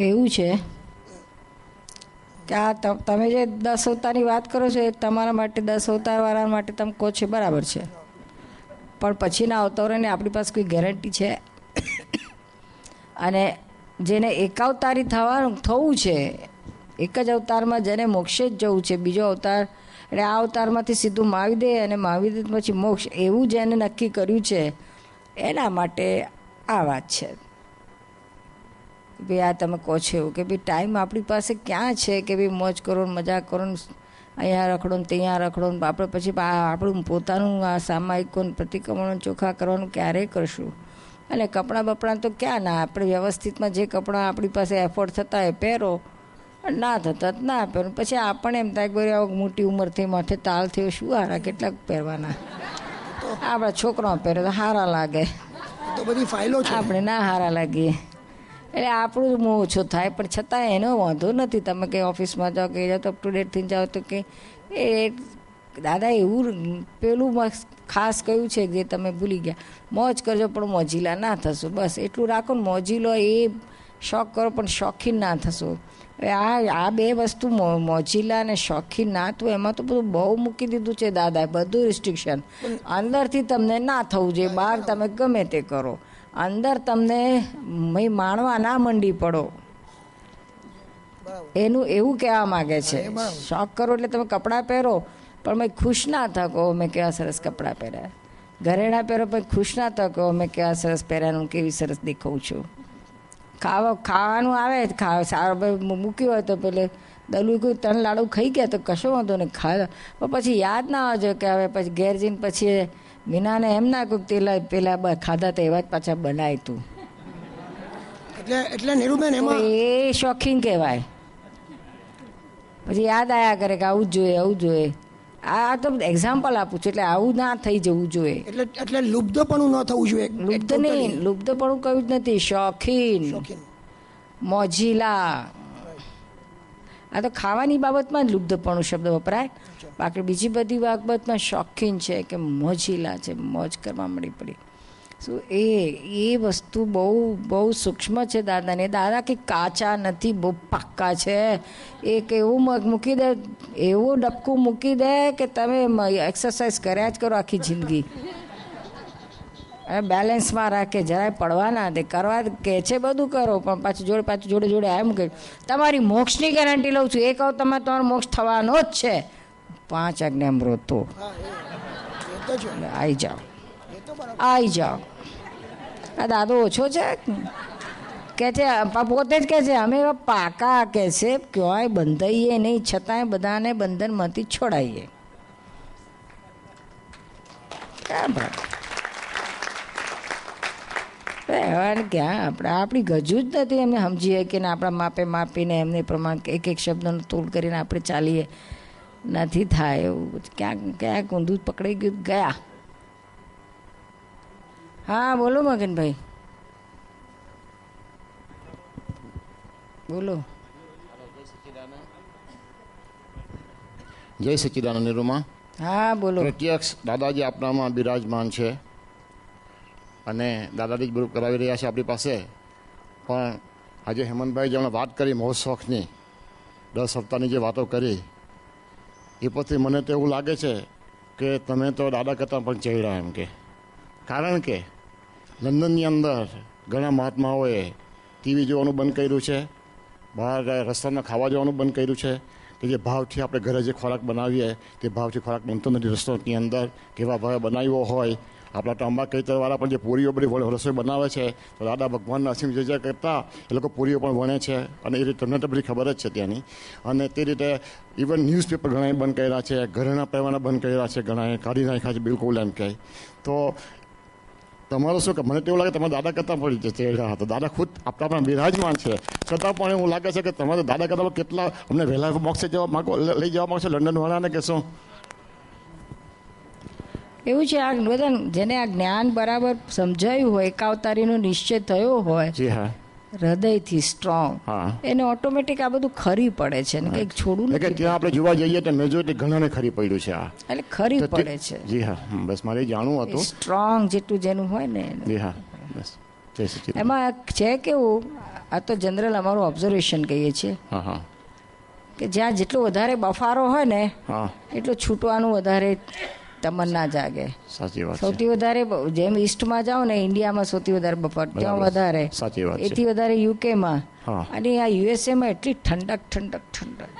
એવું છે કે આ તમે જે 10 અવતારની વાત કરો છો એ તમારા માટે 10 અવતારવાળા માટે તમે કહો છો બરાબર છે, પણ પછીના અવતારોની આપણી પાસે કોઈ ગેરંટી છે? અને જેને એકાવતારી થવું છે, એક જ અવતારમાં જેને મોક્ષે જ જવું છે, બીજો અવતાર એટલે આ અવતારમાંથી સીધું મહાવીર અને મહાવીર પછી મોક્ષ, એવું જેને નક્કી કર્યું છે એના માટે આ વાત છે. ભાઈ આ તમે કહો છો એવું કે ભાઈ ટાઈમ આપણી પાસે ક્યાં છે કે ભાઈ મોજ કરો ને મજા કરો ને અહીંયા રખડો ને ત્યાં રખડો ને આપણે પછી આપણું પોતાનું આ સામાયિકો પ્રતિક્રમણો ચોખ્ખા કરવાનું ક્યારેય કરશું? અને કપડાં બપડાં તો ક્યાં ના, આપણે વ્યવસ્થિતમાં જે કપડાં આપણી પાસે એફોર્ડ થતા હોય પહેરો, ના થતા ના પહેરો. પછી આપણને એમ થાય કે ભાઈ મોટી ઉંમર થઈ, માથે તાલ થયો, શું હારા કેટલાક પહેરવાના, આપણા છોકરાઓ પહેરે તો સારા લાગે, તો બધી ફાઇલો છે, આપણે ના સારા લાગીએ. એટલે આપણું મોં ઓછો થાય, પણ છતાં એનો વાંધો નથી. તમે કંઈ ઓફિસમાં જાઓ કે જાઓ તો અપ ટુ ડેટ થઈ જાઓ તો કે એ દાદા એવું પેલું ખાસ કહ્યું છે જે તમે ભૂલી ગયા, મોજ કરજો પણ મોજીલા ના થશો. બસ એટલું રાખો ને, મોજીલો એ શોખ કરો પણ શોખીન ના થશો. આ બે વસ્તુ મોજીલા અને શોખીન ના થવું, એમાં તો બધું બહુ મૂકી દીધું છે દાદાએ, બધું રિસ્ટ્રિક્શન. અંદરથી તમને ના થવું જોઈએ, બહાર તમે ગમે તે કરો, અંદર તમને માણવા ના મંડી પડો, એનું એવું કહેવા માગે છે. શોખ કરો એટલે તમે કપડાં પહેરો પણ મેં ખુશ ના થકો મેં કેવા સરસ કપડાં પહેર્યા, ઘરેણાં પહેરો પણ ખુશ ના થકો મેં કેવા સરસ પહેર્યા, હું કેવી સરસ દેખાઉં છું. ખાવાનું આવે, સારું મૂક્યું હોય તો પેલે દલું કોઈ 3 લાડુ ખાઈ ગયા તો કશો વાંધો નહીં, ખાય પણ પછી યાદ ના આવજો કે હવે પછી ઘેર જઈને પછી મીનાને એમ ના કહ્યું પેલા ખાધા તો એવા જ પાછા બનાય તું. એટલે નીરુબેન એમાં એ શોખીન કહેવાય. પછી યાદ આવ્યા કરે કે આવું જ જોઈએ, આવું જોઈએ. આ તો એક્ઝામ્પલ આપું છું, એટલે આવું ના થઈ જવું જોઈએ. એટલે લુબ્ધપણું ન થવું જોઈએ. લુબ્ધ નહીં, લુબ્ધપણું કહ્યું જ નથી, શોખીન, મોજીલા. આ તો ખાવાની બાબતમાં જ લુબ્ધપણું શબ્દ વપરાય, બાકી બીજી બધી બાબતમાં શોખીન છે કે મોજીલા છે, મોજ કરવા મળી પડી. શું એ વસ્તુ બહુ સૂક્ષ્મ છે દાદાને. દાદા કે કાચા નથી, બહુ પાક્કા છે. એક એવું મૂકી દે, એવું ડબકું મૂકી દે કે તમે એક્સરસાઇઝ કર્યા જ કરો આખી જિંદગી. બેલેન્સમાં રાખે, જરાય પડવા ના દે. કરવા કે છે બધું કરો, પણ પાછું જોડે એમ કહે તમારી મોક્ષની ગેરંટી લઉં છું, એક તમે તમારો મોક્ષ થવાનો જ છે. 5 આજ્ઞામૃત તો આવી જાઓ. આ દાદો ઓછો છે કે છે, પોતે જ કહે છે અમે એવા પાકા કે છે ક્યાંય બંધાઈએ નહીં, છતાંય બધાને બંધનમાંથી છોડાઈએ. ક્યાં આપણી ગજુ જ નથી એમને સમજીએ કે આપણા માપે માપીને એમને પ્રમાણ એક શબ્દનો તોલ કરીને આપણે ચાલીએ, નથી થાય એવું. ક્યાંક ઊંધું પકડાઈ ગયું ગયા. હા બોલો મગનભાઈ, બોલો. જય સચ્ચિદાનંદ નિરૂમા. હા બોલો. પ્રત્યક્ષ દાદાજી આપણામાં બિરાજમાન છે અને દાદાજી જ બધું કરાવી રહ્યા છે આપણી પાસે. પણ આજે હેમંતભાઈ જેમણે વાત કરી મોજ શોખની 10 સપ્તાહની જે વાતો કરી એ પછી મને તો એવું લાગે છે કે તમે તો દાદા કરતાં પણ ચડ્યા એમ કે. કારણ કે લંડનની અંદર ઘણા મહાત્માઓએ ટીવી જોવાનું બંધ કર્યું છે, બહાર રસ્તામાં ખાવા જવાનું બંધ કર્યું છે, કે જે ભાવથી આપણે ઘરે જે ખોરાક બનાવીએ તે ભાવથી ખોરાક બનતો નથી. રેસ્ટોરન્ટની અંદર કેવા ભાવે બનાવ્યો હોય. આપણા તો અંબા કૈતરવાળા પણ જે પૂરીઓ બધી રસોઈ બનાવે છે તો દાદા ભગવાનના અસીમ જય કરતા એ લોકો પૂરીઓ પણ વણે છે અને એ રીતે તમને તો બધી ખબર જ છે ત્યાંની. અને તે રીતે ઇવન ન્યૂઝપેપર ઘણાએ બંધ કર્યા છે, ઘરેણા પહેરવાના બંધ કર્યા છે, ઘણાએ કાઢી નાખ્યા છે બિલકુલ એમ કહે. તો તમારું શું કે મને તો એવું લાગે તમે દાદા કરતાં પણ ચહેરા હતા. દાદા ખુદ આપણા પણ બિરાજમાન છે છતાં પણ એવું લાગે છે કે તમે તો દાદા કરતાં કેટલા અમને વહેલા મોક્ષે જવા માગો લઈ જવા માગશો લંડનવાળાને કે શું? એવું છે આ બધા જેને આ જ્ઞાન બરાબર સમજાયું હોય, એકાવતારીનો નિશ્ચય થયો હોય, જી હા, હૃદયથી સ્ટ્રોંગ, એને ઓટોમેટિક આ બધું ખરી પડે છે ને કંઈક છોડવું નથી. ત્યાં આપણે જોવા જઈએ તો મેજોરિટી ઘણાને ખરી પડ્યું છે આ, એટલે ખરી પડે છે. જી હા, બસ મારે જાણવું હતું. સ્ટ્રોંગ જેટલું જેનું હોય ને. જી હા, બસ એમાં છે કેવું, આ તો જનરલ અમારું ઓબ્ઝર્વેશન કહીએ છીએ કે જ્યાં જેટલો વધારે બફારો હોય ને એટલું છૂટવાનું વધારે તમન્ના જાગે. સાચી વાત. સૌથી વધારે જેમ ઈસ્ટમાં જાઓ ને ઇન્ડિયામાં સૌથી વધારે બફાર ત્યાં વધારે, સાચી વાત, એથી વધારે યુકેમાં, અને આ યુએસએમાં એટલી ઠંડક ઠંડક ઠંડક,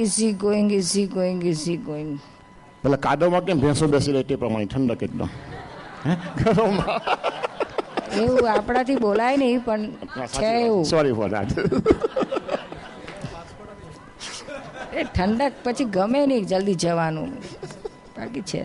easy going easy going easy going. એટલે કાદવમાં કેમ ભેંસો બેસી રહે તે પ્રમાણે ઠંડક એકદમ. એવું આપણાથી બોલાય નહીં પણ છે એવું. Sorry for that. એ ઠંડક પછી ગમે નહીં જલ્દી જવાનું બાકી છે.